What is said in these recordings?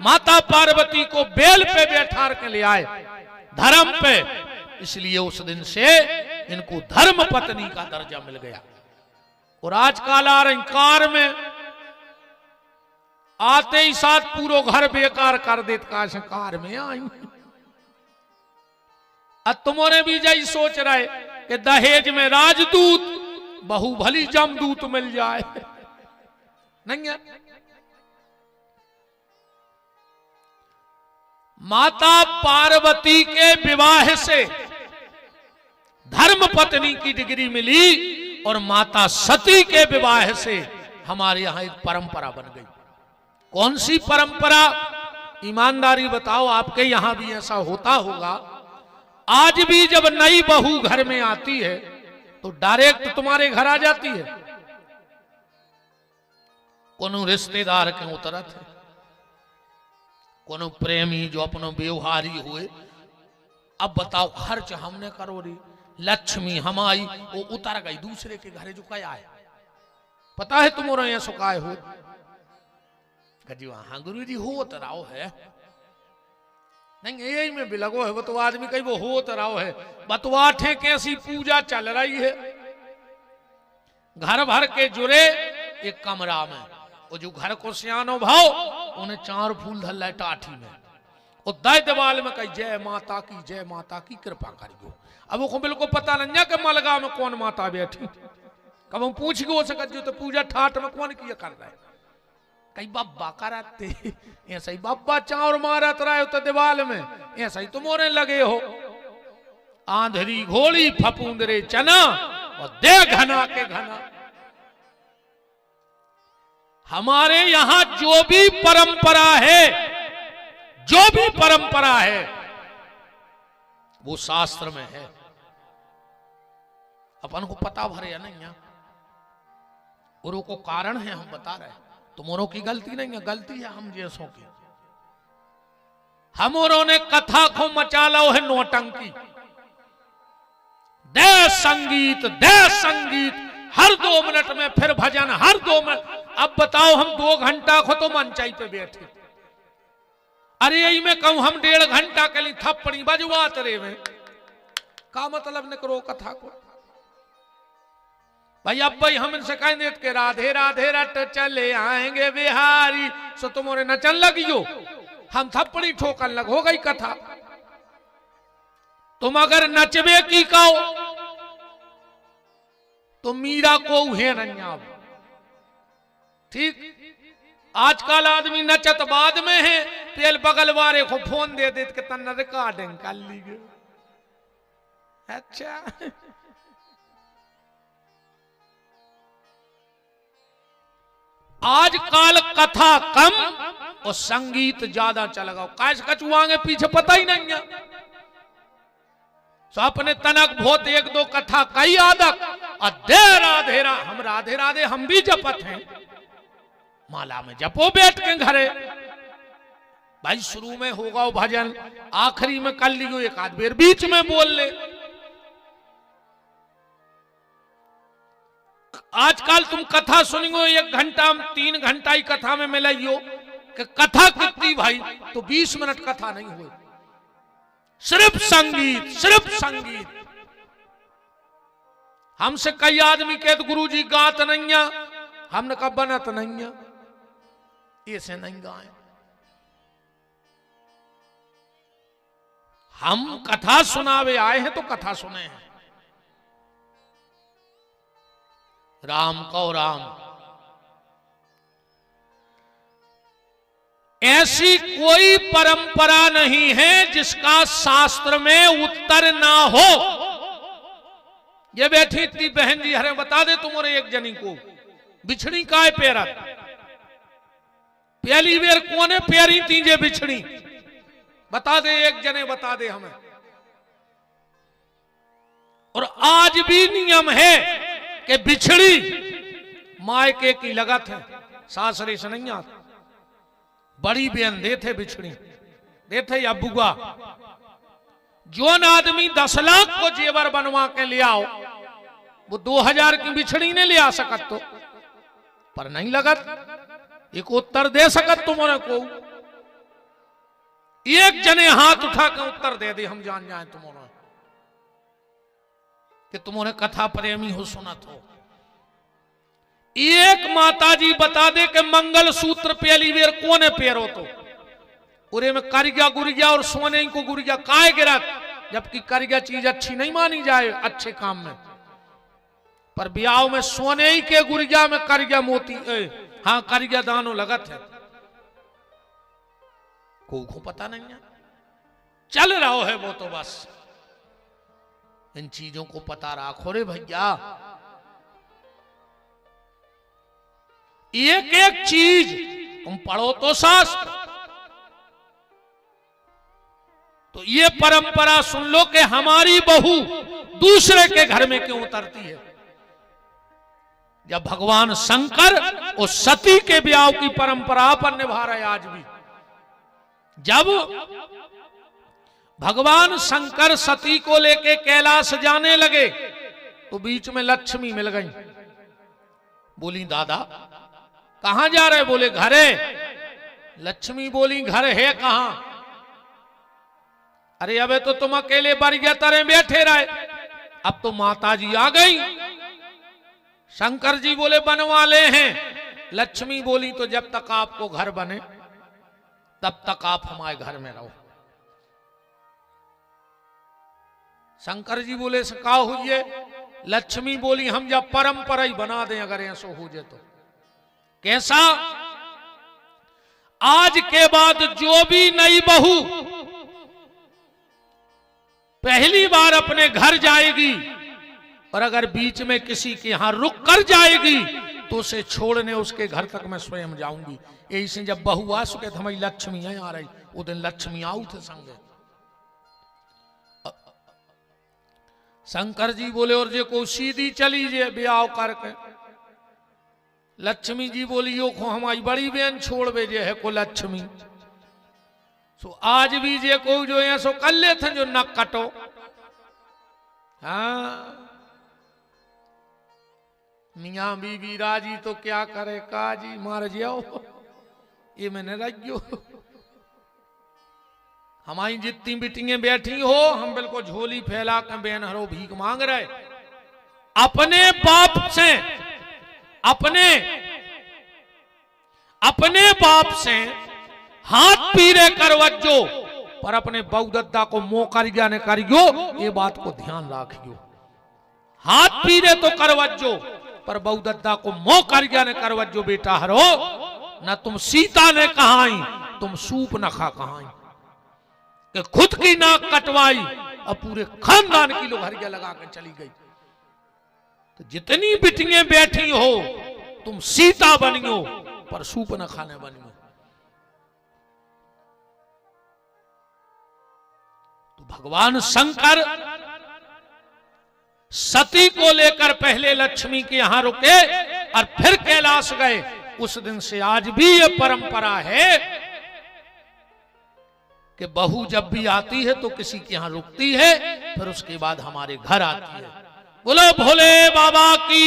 माता पार्वती को बेल पे बैठा के ले आए धर्म पे, इसलिए उस दिन से इनको धर्म पत्नी का दर्जा मिल गया। और आजकल आ रही कार में आते ही साथ पूरा घर बेकार कर देते, काश कार में आई। अब तुमने भी यही सोच रहे कि दहेज में राजदूत, बहु भली जमदूत मिल जाए, नहीं है। माता पार्वती के विवाह से धर्म पत्नी की डिग्री मिली और माता सती के विवाह से हमारे यहां एक परंपरा बन गई। कौन सी परंपरा? ईमानदारी बताओ, आपके यहां भी ऐसा होता होगा? आज भी जब नई बहू घर में आती है तो डायरेक्ट तुम्हारे घर आ जाती है? कोनो रिश्तेदार के उतरत है, कोनो प्रेमी जो अपनो व्यवहारी हुए, अब बताओ खर्च हमने करो री, लक्ष्मी हम आई, वो उतर गई दूसरे के घरे जो क्या है। पता है तुम्हारे यहाँ सुखाए हो? हाँ गुरु जी हो तो रहा है, नहीं यही में भी लगो है। वो तो आदमी कहीं वो हो तो रहा है, बतवाठे कैसी पूजा चल रही है। घर भर के जुड़े एक कमरा में, वो जो घर को सियानो भाव उन्हें 4 फूल धल टाठी में, और दाई दीवाल में कही जय माता की, जय माता की कृपा करियो। अब वो बिल्कुल पता नहीं है कि मलगा में कौन माता बैठी। कब हम पूछ गो सकत जो तो पूजा ठाठ में कौन किया कर रहा है? कई बब्बा कराते ऐसा ही, बब्बा चावर मारत रहे हो तो दीवाल में, ऐसा ही तुमोरे लगे हो। आंधरी घोड़ी फपूंदरे चना और दे घना के घना। हमारे यहां जो भी परंपरा है, जो भी परंपरा है, वो शास्त्र में है। अपन को पता भरे या नहीं है, और वो कारण है हम बता रहे हैं। तुम्हारों की गलती नहीं है, गलती है हम जैसों की। हमोरों ने कथा को मचा लो है नौटंकी, दे संगीत, दे संगीत, हर 2 मिनट में फिर भजन, हर 2 मिनट। अब बताओ हम 2 घंटा को तो मंचाई पे बैठे, अरे यही मैं कहूं हम 1.5 घंटा के लिए थप्पड़ी बजवात रहे में, का मतलब न करो कथा को। भाई अब भाई हम इनसे कह देते के राधे राधे रट चले आएंगे बिहारी, सो तुम्हारे नचन लगियो, हम थप्पड़ी ठोकन लग, हो गई कथा। तुम अगर नचबे की कहो तो मीरा को है नहीं, ठीक। आजकल आदमी नचत बाद में है, तेल बगल वाले को फोन दे देते कि तन्ना रिकॉर्डिंग कर ली गई। अच्छा आजकल कथा कम और संगीत ज्यादा चल गया। कैस कचुआंगे पीछे पता ही नहीं है, सो अपने तनक बहुत 1-2 कथा कई आदक अधे राधे रा, हम राधे राधे हम भी जपत हैं, माला में जपो बैठ के घरे। भाई शुरू में होगा वो भजन, आखिरी में कर लियो, 1 आध बेर बीच में बोल ले। आजकल तुम कथा सुनियो 1 घंटा 3 घंटा ही कथा में मिलाइयो कि कथा कितनी भाई, तो 20 मिनट कथा नहीं हुई, सिर्फ संगीत, सिर्फ संगीत। हमसे कई आदमी कहते गुरुजी गात नहीं है, हमने कहा बनत नहीं है, ऐसे नहीं गाए। हम कथा सुनावे आए हैं तो कथा सुने हैं। राम को राम, ऐसी कोई परंपरा नहीं है जिसका शास्त्र में उत्तर ना हो। ये बैठी इतनी बहन जी हरे बता दे तुम्हारे एक जनी को बिछड़ी काय पेरत, पहली बेर कोने पेरी तीजे बिछड़ी, बता दे एक जने बता दे हमें। और आज भी नियम है कि बिछड़ी मायके की लगत है, सासरे से नहीं आता। बड़ी बहन देते बिछड़ी देते या बुआ, जो न आदमी 10 लाख को जेवर बनवा के ले आओ, वो 2000 की बिछड़ी ने ले आ सकत तो, पर नहीं लगत। एक उत्तर दे सकत तुम्हारे को एक जने हाथ उठा के उत्तर दे दे, हम जान जाए तुम्हारा कि तुम्हारे कथा प्रेमी हो, सुनत हो। एक माता जी बता दे कि मंगल सूत्र पहली बेर कोने पेरो तो उरे में करिया गुरिया और सोने को गुरिया काय गिरत, जबकि करिया चीज अच्छी नहीं मानी जाए अच्छे काम में, पर ब्याह में सोने ही के गुरिया में करिया मोती हाँ करिया दानो लगत है, को पता नहीं है, चल रहा है वो तो बस। इन चीजों को पता रखो रे भैया। एक एक चीज तुम पढ़ो तो शास्त्र, तो ये परंपरा सुन लो कि हमारी बहू दूसरे के घर में क्यों उतरती है। जब भगवान शंकर और सती के ब्याह की परंपरा पर निभा रहे आज भी, जब भगवान शंकर सती को लेके कैलाश जाने लगे तो बीच में लक्ष्मी मिल गई। बोली दादा कहां जा रहे? बोले घरे। लक्ष्मी बोली घर है कहां? अरे अबे तो तुम अकेले बरिया तरह बैठे रहे, अब तो माता जी आ गई। शंकर जी बोले बनवाले हैं। लक्ष्मी बोली तो जब तक आपको घर बने तब तक आप हमारे घर में रहो। शंकर जी बोले सका हुई। लक्ष्मी बोली हम जब परंपरा ही बना दें अगर ऐसा हो जाए तो। कैसा? आज के बाद जो भी नई बहू पहली बार अपने घर जाएगी और अगर बीच में किसी के यहां रुक कर जाएगी तो उसे छोड़ने उसके घर तक मैं स्वयं जाऊंगी। यही से जब बहू आ सके तो हमारी लक्ष्मी आ रही, वो दिन लक्ष्मी आऊ थे संगे। शंकर जी बोले और जो को सीधी चली जे ब्याह करके। लक्ष्मी जी बोली यो को हमारी बड़ी बहन छोड़ भेजे है को लक्ष्मी। सो आज भी जे को जो है सो कर ले थे जो नक कटो। हाँ मियाँ बीबी राजी तो क्या करे काजी मार जाओ, ये मैंने रख गयो। हमारी जितनी बिटिंगे बैठी हो हम बिल्कुल झोली फैला कर बहन हरो भीख मांग रहे। अपने बाप से अपने बाप से हाथ पीरे करवजो, पर अपने बहुदत्ता को मोह करिया ने करियो, ये बात को ध्यान रखियो। हाथ पीरे तो करवजो पर बहुदत्ता को मोह करिया ने करवजो। बेटा हरो न तुम सीता ने कहाई तुम सूप न खा कहाई कि खुद की नाक कटवाई और पूरे खानदान की लोहरिया लगा कर चली गई। तो जितनी बिटियां बैठी हो तुम सीता बनियो पर सूप न खाने बनियो। तो भगवान शंकर सती को लेकर पहले लक्ष्मी के यहां रुके और फिर कैलाश गए। उस दिन से आज भी ये परंपरा है कि बहू जब भी आती है तो किसी के यहां रुकती है, फिर उसके बाद हमारे घर आती है। बोलो भोले बाबा की।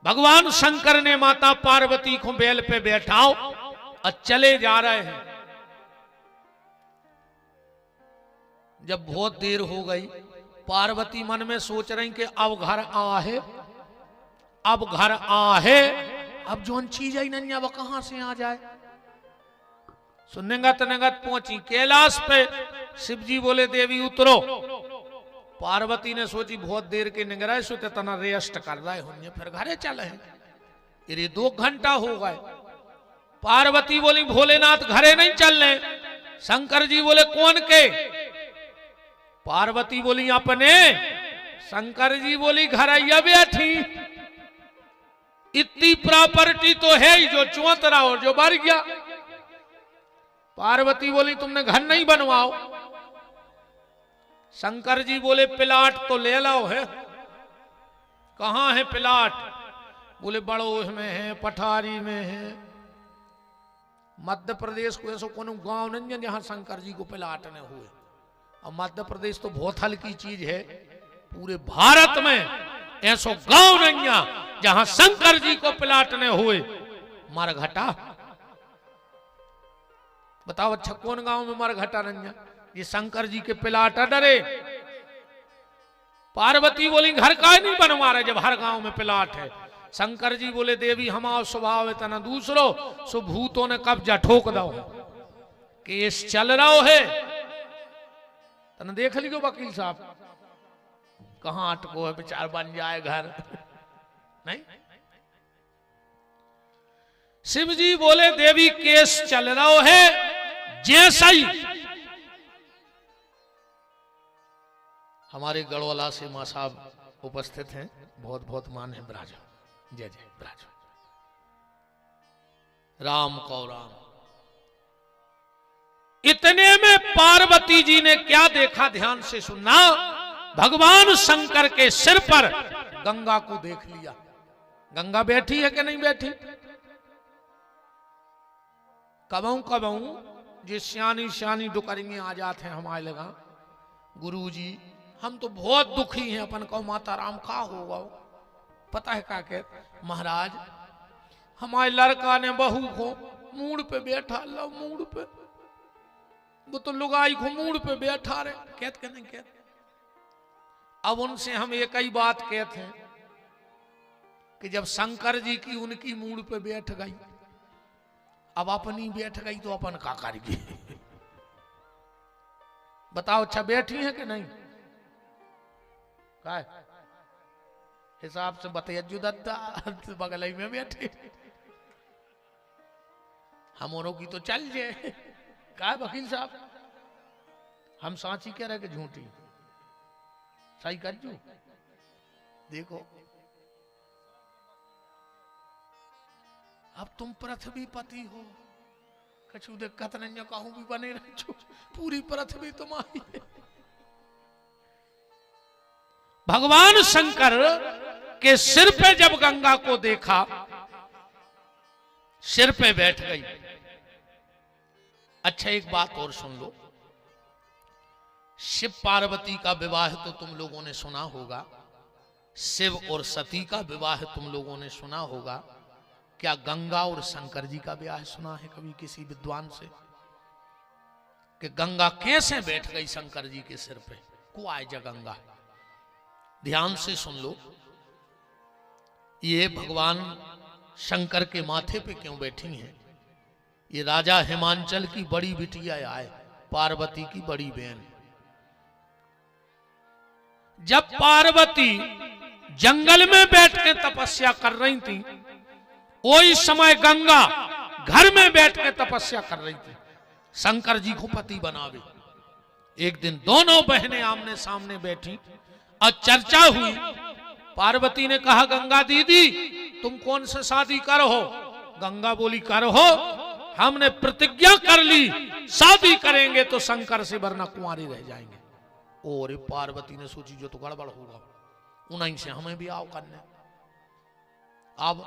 भगवान शंकर ने माता पार्वती को बैल पे बैठाओ और चले जा रहे हैं। जब बहुत देर हो गई, पार्वती मन में सोच रही कि अब घर आ है, अब घर आ है, अब जोन चीज आई नहीं अब कहां से आ जाए। सुनंगत नंगत पहुंची कैलाश पे। शिव जी बोले देवी उतरो। पार्वती ने सोची बहुत देर के निगराए सोते तना रेस्ट कर रहे होंगे, फिर घरे चले हैं। ये 2 घंटा हो गए। पार्वती बोली भोलेनाथ घरे नहीं चल रहे। शंकर जी बोले कौन के? पार्वती बोली अपने। शंकर जी बोली घर आइया बैठी, इतनी प्रॉपर्टी तो है ही जो चौतरा और जो बढ़ गया। पार्वती बोली तुमने घर नहीं बनवाओ। शंकर जी बोले प्लाट तो ले लाओ है। कहां है प्लाट? बोले बड़ोह में है, पठारी में है। मध्य प्रदेश को ऐसा कोनो गांव नहीं है जहां शंकर जी को प्लाट ने हुए। और मध्य प्रदेश तो बहुत हल्की चीज है, पूरे भारत में ऐसा गांव नहीं है जहां शंकर जी को प्लाट ने हुए। मरघटा बताओ अच्छा कौन गांव में मरघटा रंजा? ये शंकर जी के पिलाटा डरे। पार्वती बोली घर का नहीं बनवा रहे जब हर गांव में पिलाट है। शंकर जी बोले देवी हमारा स्वभाव है तना दूसरो, सो भूतों ने कब्जा ठोक दो, केस चल रहा है। तना देख लियो वकील साहब कहां अटको है, बेचार बन जाए घर। नहीं, शिव जी बोले देवी केस चल रहा है, जैसा ही हमारे गढ़वाला से मां साहब उपस्थित हैं, बहुत बहुत मान है। ब्राजो, जय जय ब्राजो। राम को राम। इतने में पार्वती जी ने क्या देखा, ध्यान से सुनना। भगवान शंकर के सिर पर गंगा को देख लिया। गंगा बैठी है कि नहीं बैठी? कबहू कबहू जो सियानी सियानी डुकरियां आ जाते हैं हमारे लगा, गुरु जी हम तो बहुत दुखी हैं, अपन को माता राम का होगा। पता है क्या कहते? महाराज हमारे लड़का ने बहू को मूड पे बैठा, लो मूड पे, वो तो लुगाई को मूड पे बैठा रहे। कहते नहीं कहते? अब उनसे हम एक ही बात कहते हैं कि जब शंकर जी की उनकी मूड पे बैठ गई, अब अपनी बैठ गई तो अपन का करेगी? बताओ अच्छा बैठी है कि नहीं? काय हिसाब से बताइए दत्ता बगल ही में बैठे, हमोरों की तो चल जाए। काय वकील साहब हम सांची कह रहे कि झूठी? सही कर जू देखो, अब तुम पृथ्वी पति हो, कछु दिक्कत नहीं, कहूं भी बने रहो, पूरी पृथ्वी तुम्हारी है। भगवान शंकर के सिर पे जब गंगा को देखा, सिर पे बैठ गई। अच्छा एक बात और सुन लो, शिव पार्वती का विवाह तो तुम लोगों ने सुना होगा, शिव और सती का विवाह तुम लोगों ने सुना होगा। क्या गंगा और शंकर जी का विवाह सुना है कभी किसी विद्वान से? कि गंगा कैसे बैठ गई शंकर जी के सिर पे? को आए जा गंगा। ध्यान से सुन लो, ये भगवान शंकर के माथे पे क्यों बैठी हैं? ये राजा हिमांचल की बड़ी बिटिया आए, पार्वती की बड़ी बहन। जब पार्वती जंगल में बैठ के तपस्या कर रही थी, वही समय गंगा घर में बैठ के तपस्या कर रही थी, शंकर जी को पति बनावे। एक दिन दोनों बहनें आमने सामने बैठी और चर्चा हुई। पार्वती ने कहा गंगा दीदी तुम कौन से शादी करो हो? गंगा बोली करो हो, हमने प्रतिज्ञा कर ली शादी करेंगे तो शंकर से, वरना कुंवारी रह जाएंगे। और पार्वती ने सोची जो तो गड़बड़ होगा, उन्हीं से हमें भी आओ करने। अब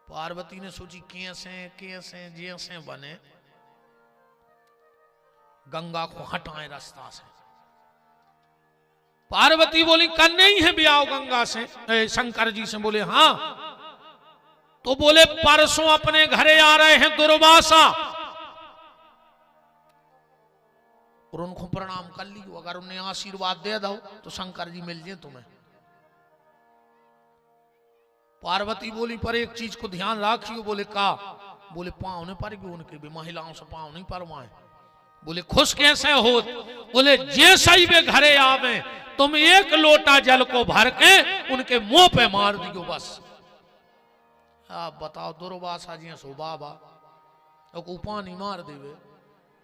पार्वती ने सोची कैसे कैसे जैसे बने गंगा को हटाएं रास्ता से। पार्वती बोली करने ही है ब्याह गंगा से, शंकर जी से। बोले हाँ। तो बोले परसों अपने घरे आ रहे हैं दुर्वासा, और उनको प्रणाम कर लियो, अगर उन्हें आशीर्वाद दे दो तो शंकर जी मिल जाए तुम्हें। पार्वती बोली पर एक चीज को ध्यान रखियो। बोले का? बोले पांव नहीं पड़ेगी उनके भी, महिलाओं से पांव नहीं परवाए। बोले खुश कैसे हो? बोले जैसा ही वे घरे आवे तुम एक लोटा जल को भर के उनके मुंह पे मार दियो बस। आप बताओ दुर्वासा जी सो बाबा तो पानी मार देवे,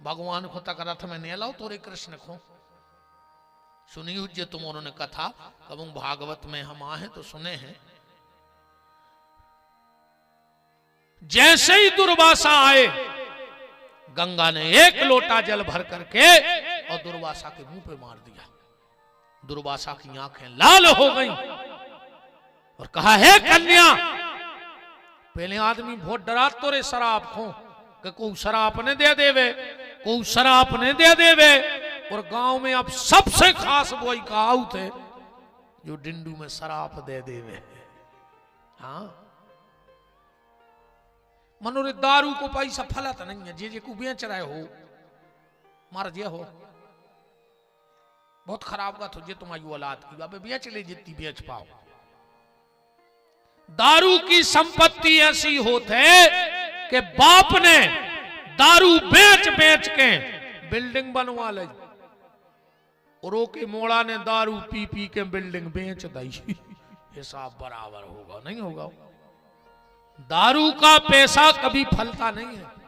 भगवान को तक रथ में नहीं लाओ तोरे कृष्ण को। सुनी जे तुम उन्होंने कथा, कब भागवत में हम आए तो सुने हैं। जैसे ही दुर्वासा आए, गंगा ने एक लोटा जल भर करके और दुर्वासा के मुंह पे मार दिया। दुर्वासा की आंखें लाल हो गईं और कहा है कन्या, पहले आदमी बहुत डरा तो रे शराब खो कि को शराब ने दे देवे, को शराब ने दे देवे। और गांव में अब सबसे खास वही कहाऊ थे जो डिंडू में शराब दे देवे। हाँ मनोरे दारू को पैसा फलत नहीं है, जे को बेच रहे हो मार जे हो बहुत खराब बात हो, जे तुम्हारी औलाद की बाबे बेच ले जितनी बेच पाओ। दारू की संपत्ति ऐसी होती है कि बाप ने दारू बेच बेच के बिल्डिंग बनवा ली और ओके मोड़ा ने दारू पी पी के बिल्डिंग बेच दी। हिसाब बराबर होगा नहीं होगा? दारू का पैसा कभी फलता नहीं है।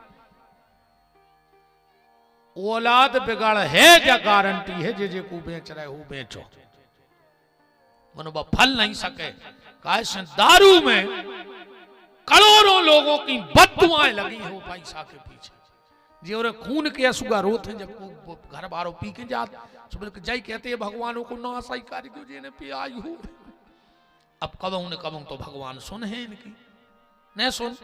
औलाद बिगड़ है या गारंटी है, जे को बेच रहे हो बेचो, मनोबा फल नहीं सके। कैसे दारू में करोड़ों लोगों की बददुआएं लगी हो पैसा के पीछे, जे और खून के असुगा रोते हैं जब घर बारों पी के जात सुबह जय कहते हैं भगवानों को ना सही कार्य क्यों जेने पे आई हो। अब कबहू न कबहू तो भगवान सुन है इनकी, नहीं सुन।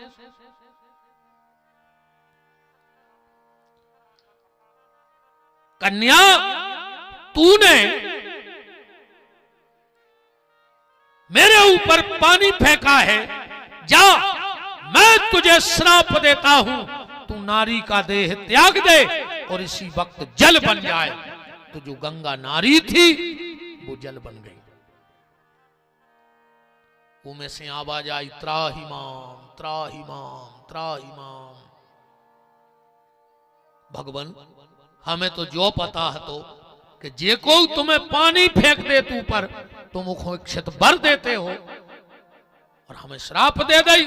कन्या तूने मेरे ऊपर पानी फेंका है, जा मैं तुझे श्राप देता हूं, तू नारी का देह त्याग दे और इसी वक्त जल बन जाए। तो जो गंगा नारी थी वो जल बन गई। वो में से आवाज आई त्राहिमाम त्राहिमाम त्राहिमाम। भगवान हमें तो जो पता है तो कि जे को तुम्हें पानी फेंक दे तू पर तुम क्षत भर देते हो और हमें श्राप दे दई।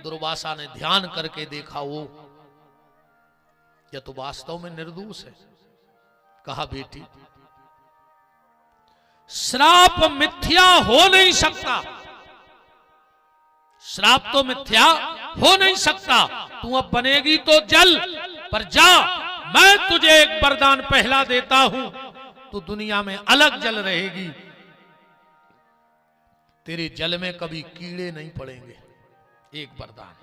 दुर्वासा ने ध्यान करके देखा वो या तो वास्तव में निर्दोष है। कहा बेटी श्राप मिथ्या हो नहीं सकता, श्राप तो मिथ्या हो नहीं सकता। तू अब बनेगी तो जल पर जा, मैं तुझे एक वरदान पहला देता हूं, तू दुनिया में अलग जल रहेगी, तेरे जल में कभी कीड़े नहीं पड़ेंगे। एक वरदान।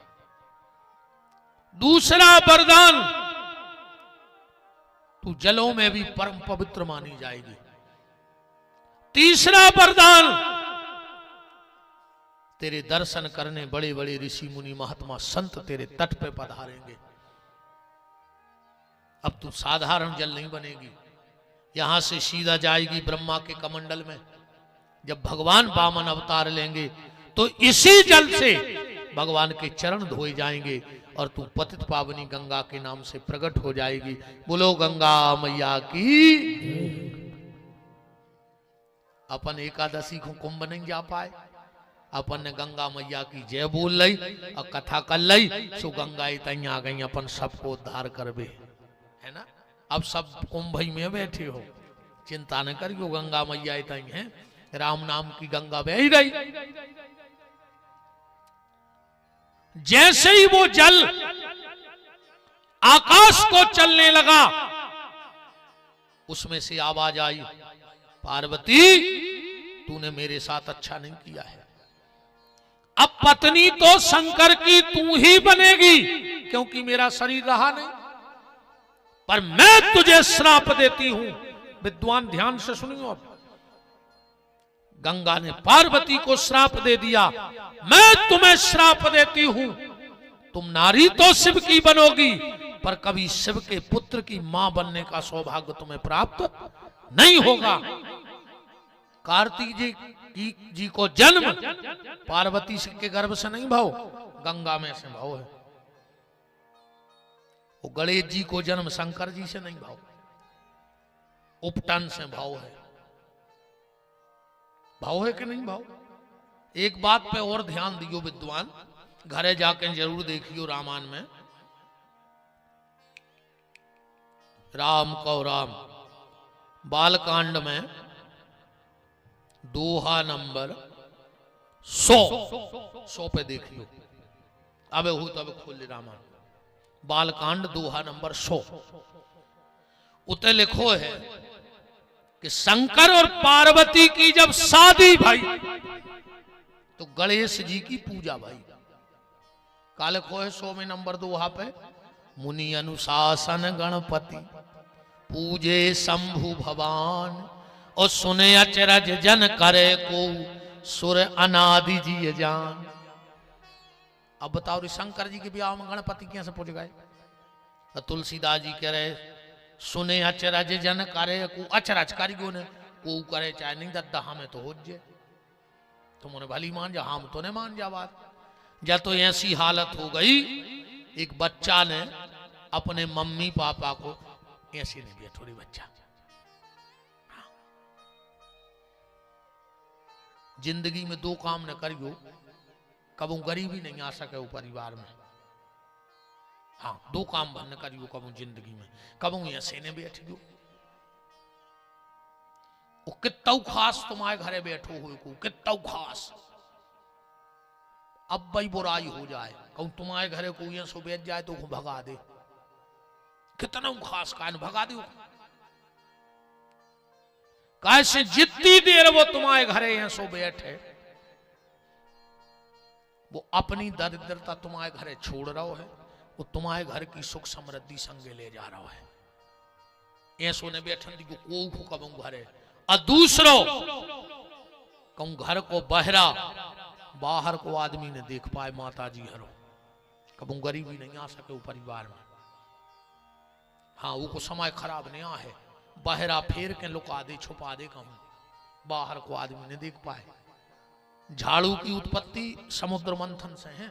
दूसरा वरदान, तू जलों में भी परम पवित्र मानी जाएगी। तीसरा वरदान, तेरे दर्शन करने बड़े बड़े ऋषि मुनि महात्मा संत तेरे तट पे पधारेंगे। अब तू साधारण जल नहीं बनेगी, यहां से सीधा जाएगी ब्रह्मा के कमंडल में। जब भगवान वामन अवतार लेंगे तो इसी जल से भगवान के चरण धोए जाएंगे और तू पतित पावनी गंगा के नाम से प्रकट हो जाएगी। बोलो गंगा मैया की। अपन एकादशी को कुंभ नहीं जा पाए, अपन ने गंगा मैया की जय बोल लई और कथा कर लई, सो गंगा तई आ गई, अपन सबको उद्धार करबे, है ना। अब सब कुंभ में बैठे हो, चिंता न करियो, गंगा मैया तई है, राम नाम की गंगा बह रही। जैसे ही वो जल आकाश को चलने लगा, उसमें से आवाज आई, पार्वती तूने मेरे साथ अच्छा नहीं किया है, अब पत्नी तो शंकर की तू ही बनेगी, क्योंकि मेरा शरीर रहा नहीं। पर मैं तुझे श्राप देती हूं। विद्वान ध्यान से सुनियो। अब गंगा ने पार्वती को श्राप दे दिया, मैं तुम्हें श्राप देती हूं, तुम नारी तो शिव की बनोगी, पर कभी शिव के पुत्र की मां बनने का सौभाग्य तुम्हें प्राप्त नहीं होगा। कार्तिक जी को जन्म पार्वती के गर्भ से नहीं भाव, गंगा में से भाव है। वो गणेश जी को जन्म शंकर जी से नहीं भाव, उपटन से भाव है। भाव है कि नहीं भाव? एक बात पे और ध्यान दियो विद्वान, घरे जाके जरूर देखियो रामायण में। राम को राम बालकांड में दोहा नंबर 100 पे देखियो। अब हो तो अब खोल ले रामायण, बालकांड दोहा नंबर 100। उते लिखो है कि शंकर और पार्वती की जब शादी भाई तो गणेश जी की पूजा भाई। काले को है 100 में नंबर 2 पे, मुनि अनुशासन गणपति पूजे शंभु भवान, और सुने अचरज जन करे को सुर अनादि जी जान। अब बताओ रे शंकर जी के ब्याह में गणपति कैसे पहुंच गए? तो तुलसीदास जी कह रहे सुने अचरज जन करे को अचरज कारीगो ने को करे चाहे नहीं दद्दा हमें तो हो जे तुम उन्हें भली मान जा हम तो नहीं मान जा बात। जब तो ऐसी हालत हो गई एक बच्चा ने अपने मम्मी पापा को ऐसी नहीं दिया थोड़ी बच्चा जिंदगी में दो काम न करियो कबू गरीबी नहीं आ सके वो परिवार में। हाँ दो काम न करियो कबू जिंदगी में कबू ऐसे ने बैठियो वो कितना खास तुम्हारे घरे बैठो हुए को कितना खास अब भाई बुराई हो जाए कहूं तुम्हारे घरे को ये सो बैठ जाए तो भगा दे कितना खास कान भगा दो कैसे जितनी देर वो तुम्हारे घरे हैं सो बैठे वो अपनी दरिद्रता तुम्हारे घरे छोड़ रहा है वो तुम्हारे घर की सुख समृद्धि संगे ले जा रहा है ऐसो ने बैठन दी को कबू घरे और दूसरो कहूं घर को बहरा बाहर को आदमी ने देख पाए माता जी हरो कबू गरीबी नहीं आ सके वो परिवार में। हाँ वो को समय खराब नहीं आ है बहरा फेर के लुका दे छुपा दे कहूं बाहर को आदमी ने देख पाए। झाड़ू की उत्पत्ति समुद्र मंथन से है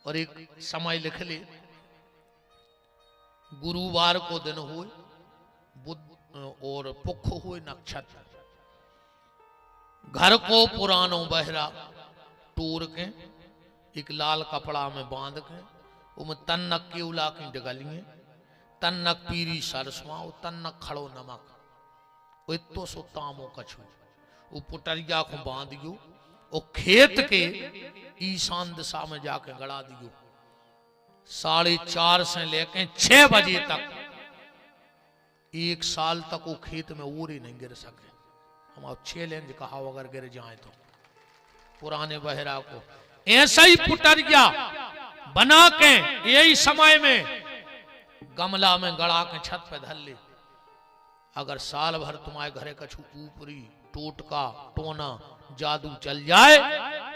और एक समय लिख ले गुरुवार को दिन हुए बुध और पुख हुए नक्षत्र घर को पुरानो बहरा टूर के एक लाल कपड़ा में बांध के उमें तन्नक के उला की डगलिए तन्नक पीरी सरसवा तन्नक खड़ो नमक तो सो तामो कछु वो पुटरिया को बांधियो और खेत के ईशान दिशा में जाके गड़ा दियो 4:30 से लेके 6 बजे तक 1 साल तक वो खेत में ओरे नहीं गिर सके। हम अब 6 लेंज कहा अगर गिर जाए तो पुराने बहरा को ऐसा ही पुटरिया बना के यही समय में गमला में गड़ा के छत पे धर ले अगर साल भर तुम्हारे घरे कछु ऊपरी टोटका टोना जादू चल जाए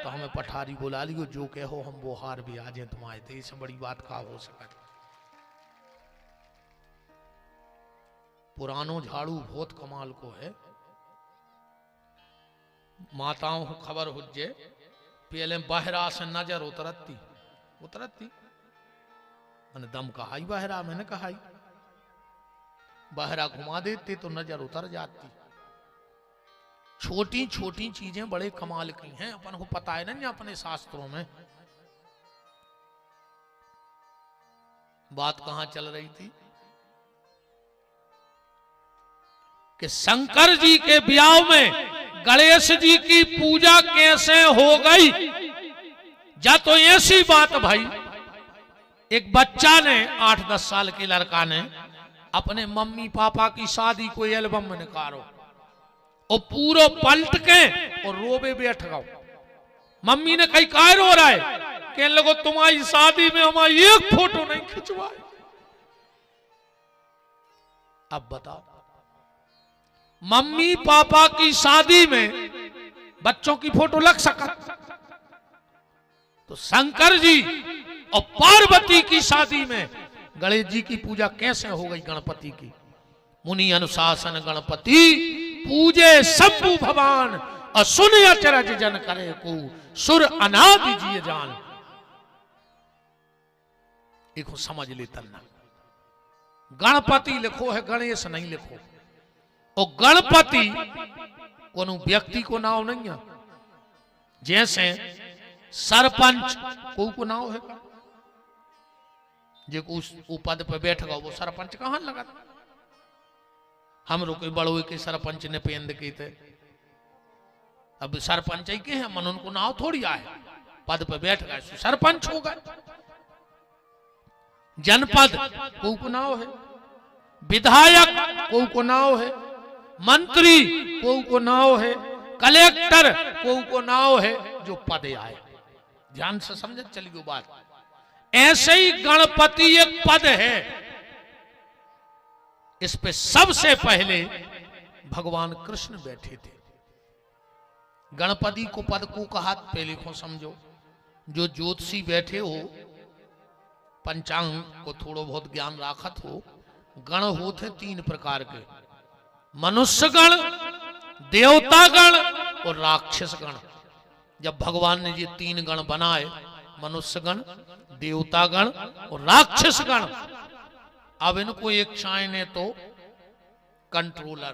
तो हमें पठारी बुला लियो जो कहो हम वो हार भी आ जाए तुम्हारे तो इससे बड़ी बात का हो सके। पुरानो झाड़ू बहुत कमाल को है माताओं को खबर हो जे पहले बहरा से नजर उतरती मैंने दम कहा ही बहरा मैंने कहा ही बहरा घुमा देते तो नजर उतर जाती। छोटी छोटी चीजें बड़े कमाल की हैं अपन को पता है ना अपने शास्त्रों में। बात कहां चल रही थी कि शंकर जी के ब्याह में गणेश जी की पूजा कैसे हो गई। जा तो ऐसी बात भाई एक बच्चा ने 8-10 साल के लड़का ने अपने मम्मी पापा की शादी को एल्बम में निकालो और पूरा पलट के और रोबे बैठ गओ। मम्मी ने कही काय रो रहा है कहने लगो तुम्हारी शादी में हमारी एक फोटो नहीं खिंचवाए। अब बताओ मम्मी पापा की शादी में बच्चों की फोटो लग सका तो शंकर जी और पार्वती की शादी में गणेश जी की पूजा कैसे हो गई। गणपति की मुनि अनुशासन गणपति पूजे शंभु भगवान और सुन अचरज जन करे को सुर अनादि जिए जान। देखो समझ ले तन्ना गणपति लिखो है गणेश नहीं लिखो और गणपति कोनो व्यक्ति को नाम नहीं है जैसे सरपंच को नाम है जो उस पद पे बैठ गया वो सरपंच कहां लगा। हम रोके बड़ों के सरपंच ने पेंद की थे अब सरपंच ही के हैं मन उनको नाव थोड़ी आए पद पे बैठ गए सरपंच हो गए। जनपद को नाव है विधायक को नाव है मंत्री को नाव है कलेक्टर को नाव है जो पद आए। ध्यान से समझ चलिए बात। ऐसे ही गणपति एक पद है इस पे सबसे पहले भगवान कृष्ण बैठे थे। गणपति को पद को कहा पहले को समझो जो ज्योतिषी बैठे हो, पंचांग को थोड़ो बहुत ज्ञान राखत हो, गण होते 3 प्रकार के, मनुष्य गण, देवता गण और राक्षस गण। जब भगवान ने ये 3 गण बनाए, मनुष्य गण, देवता गण और राक्षस गण, अब इनको एक चाहे तो कंट्रोलर,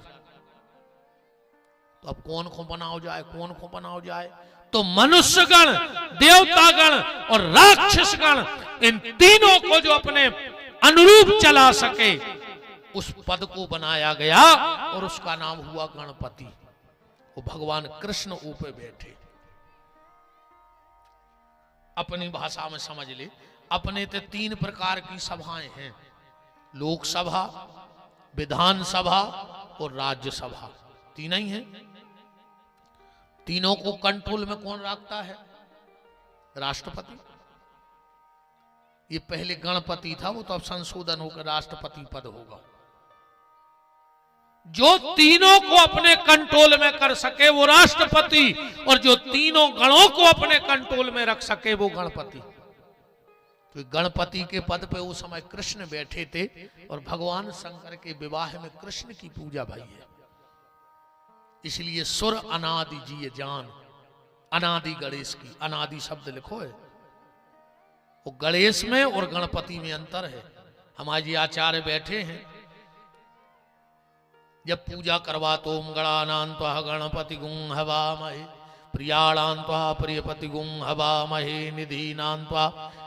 तो अब कौन को बनाओ जाए, कौन को बनाओ जाए? तो मनुष्य गण, देवता गण और राक्षस गण, इन तीनों को जो अपने अनुरूप चला सके उस पद को बनाया गया और उसका नाम हुआ गणपति। वो भगवान कृष्ण ऊपर बैठे। अपनी भाषा में समझ ले, अपने ते 3 प्रकार की सभाएं हैं, लोकसभा, विधानसभा और राज्यसभा, 3 ही हैं। तीनों को कंट्रोल में कौन रखता है? राष्ट्रपति। ये पहले गणपति था, वो तो अब संशोधन होकर राष्ट्रपति पद होगा। जो तीनों को अपने कंट्रोल में कर सके वो राष्ट्रपति, और जो तीनों गणों को अपने कंट्रोल में रख सके वो गणपति। तो गणपति के पद पे उस समय कृष्ण बैठे थे, और भगवान शंकर के विवाह में कृष्ण की पूजा भई है। इसलिए सुर अनादि जी जान, अनादि गणेश की, अनादि शब्द लिखो है, वो गणेश में और गणपति में अंतर है। हमारे आचार्य बैठे हैं, जब पूजा करवा तो ओम गणानान्त्वा गणपति गुं हवामहे, प्रियाणान्त्वा प्रियपति गुं हवामहे, निधीनान्त्वा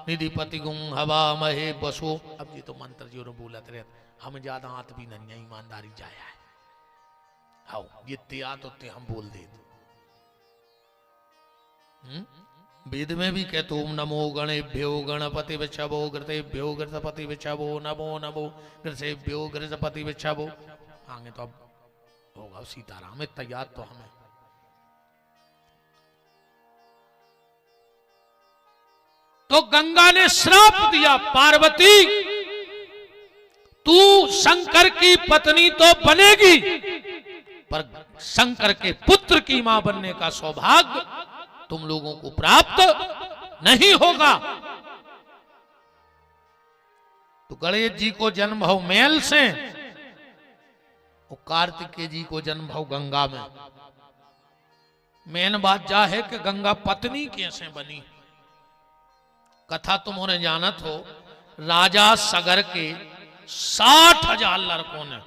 निधिपति गुं हवामहे बसो। अब ये तो मंत्र जो बोलते रहते, हम ज्यादा आत भी नहीं, ईमानदारी जाया है। हाँ, ये त्यात होते हम बोल देते। वेद में भी कहते ओम नमो गणेभ्यो गणपति विच्छवो, घृतेभ्यो घृतपति विच्छवो, नमो नमो घृतेभ्यो घृतपति विच्छवो। आगे तो अब होगा सीताराम में तैयार। तो हमें तो गंगा ने श्राप दिया, पार्वती तू शंकर की पत्नी तो बनेगी, पर शंकर के पुत्र की मां बनने का सौभाग्य तुम लोगों को प्राप्त नहीं होगा। तो गणेश जी को जन्म भव मैल से, और कार्तिकेय जी को जन्म भव गंगा में। मेन बात जा है कि गंगा पत्नी कैसे बनी। कथा तुमने जानत हो, राजा सगर के 60,000 लड़कों ने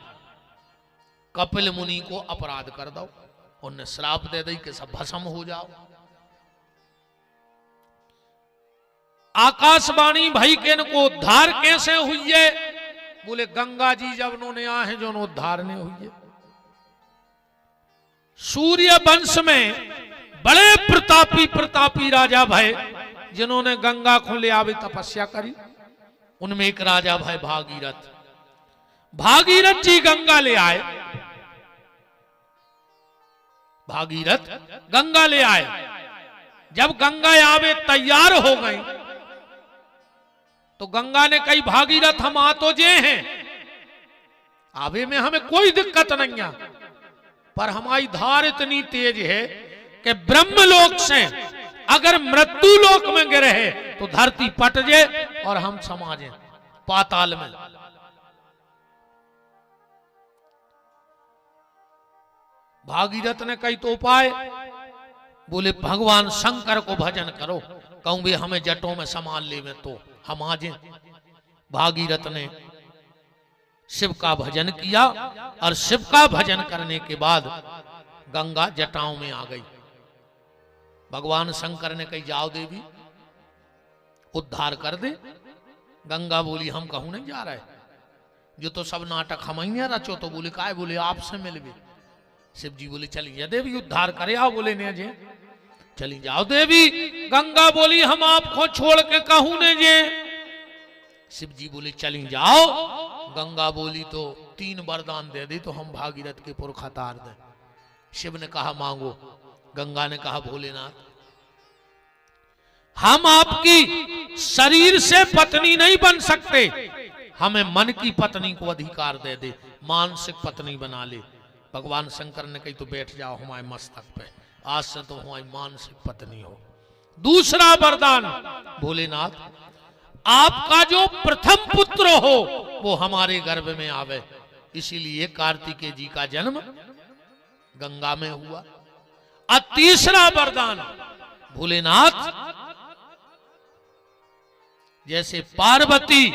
कपिल मुनि को अपराध कर दो, उन्हें श्राप दे दी कि सब भस्म हो जाओ। आकाशवाणी भाई के इनको उद्धार कैसे हुई है? बोले गंगा जी जब उन्होंने आ है जो उद्धार नहीं हुई है। सूर्य वंश में बड़े प्रतापी राजा भय, जिन्होंने गंगा को ले आवे तपस्या करी, उनमें एक राजा भय भागीरथ। भागीरथ जी गंगा ले आए, भागीरथ गंगा ले आए। जब गंगा आवे तैयार हो गई तो गंगा ने कही भागीरथ हम आ तो जे हैं, आवे में हमें कोई दिक्कत नहीं है, पर हमारी धार इतनी तेज है कि ब्रह्मलोक से अगर मृत्यु लोक में गिरे है तो धरती पट जाए और हम समा जाए पाताल में। भागीरथ ने कही तो उपाय, बोले भगवान शंकर को भजन करो, कहूं भी हमें जटों में समान ले में तो हम आ जाए। भागीरथ ने शिव का भजन किया, और शिव का भजन करने के बाद गंगा जटाओं में आ गई। भगवान शंकर ने कही जाओ देवी उद्धार कर दे। गंगा बोली हम कहूं नहीं जा रहे, जो तो सब नाटक हम ही रचो। तो बोले काय? बोले आपसे मिलवे। शिव जी बोले चलिए देवी उद्धार करे आओ। बोले ने जे चली जाओ देवी। गंगा बोली हम आपको छोड़ के कहूं ने जे। शिव जी बोले चली जाओ। गंगा बोली तो 3 वरदान दे दी तो हम भागीरथ के पुरखा तार दे। शिव ने कहा मांगो। गंगा ने कहा भोलेनाथ हम आपकी शरीर से पत्नी नहीं बन सकते, हमें मन की पत्नी को अधिकार दे दे, मानसिक पत्नी बना ले। भगवान शंकर ने कही तो बैठ जाओ हमारे मस्तक पे, आज से तो हमारी मानसिक पत्नी हो। दूसरा वरदान भोलेनाथ, आपका जो प्रथम पुत्र हो वो हमारे गर्भ में आवे, इसीलिए कार्तिकेय जी का जन्म गंगा में हुआ। और तीसरा वरदान भोलेनाथ, जैसे पार्वती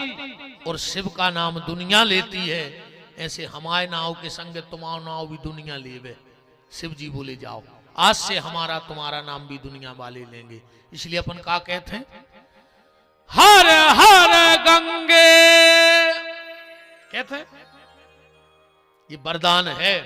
और शिव का नाम दुनिया लेती है, ऐसे हमारे नाव के संग तुम्हारा नाव भी दुनिया लेवे। शिव जी बोले जाओ, आज से हमारा तुम्हारा नाम भी दुनिया वाले लेंगे। इसलिए अपन का कहते हैं, हर हर गंगे कहते हैं। ये वरदान है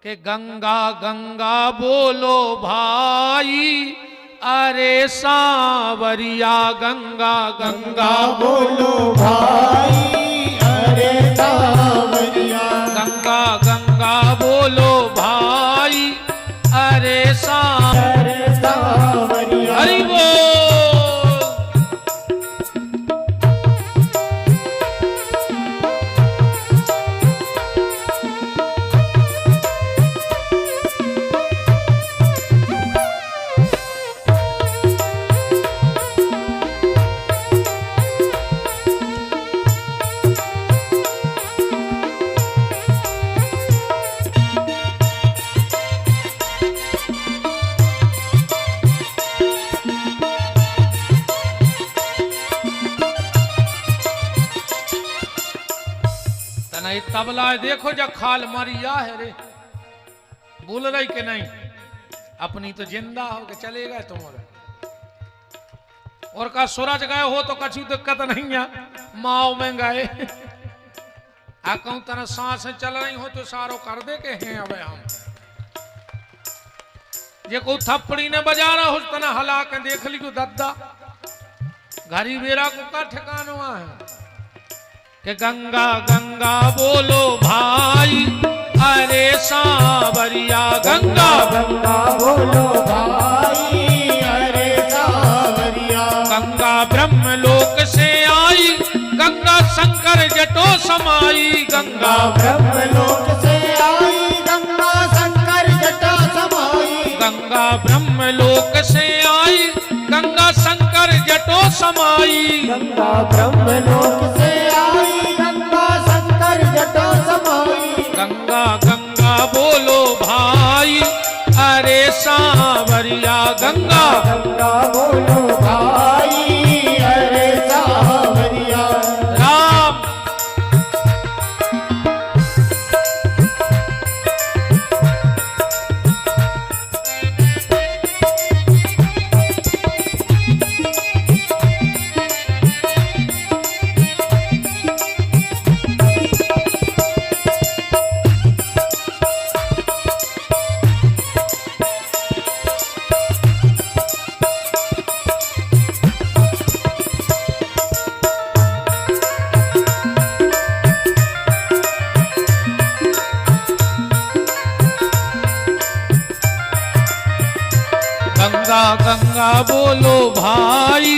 कि गंगा गंगा बोलो भाई, अरे सांवरिया गंगा गंगा बोलो भाई, अरे सांवरिया गंगा गंगा बोलो भाई, अरे सांवरिया। हरि बोल। तबला है, देखो जा खाल मारिया है रे, बोल रही कि नहीं, अपनी तो जिंदा हो के चले गए तुम्हारे। और का सूरज गए हो तो कछु दिक्कत नहीं है, माओ में गए आ कहूं तना सांस चल रही हो तो सारो कर दे के हैं। अब हम ये को थप्पड़ी ने बजा रहा हो तना हला के देख ली को दद्दा घरी बेरा को का ठिकाना है कि गंगा गंगा बोलो भाई, अरे सांवरिया गंगा गंगा बोलो भाई, अरे सांवरिया गंगा ब्रह्मलोक से आई, गंगा शंकर जटो समाई, गंगा ब्रह्मलोक से आई, गंगा शंकर जटा समाई, गंगा ब्रह्मलोक से आई, गंगा शंकर जटो समाई, गंगा ब्रह्मलोक से आई, गंगा शंकर जटा समाई, गंगा गंगा बोलो भाई, अरे सांवरिया गंगा गंगा बोलो भाई, अरे सांवरिया। राम। गंगा गंगा बोलो भाई,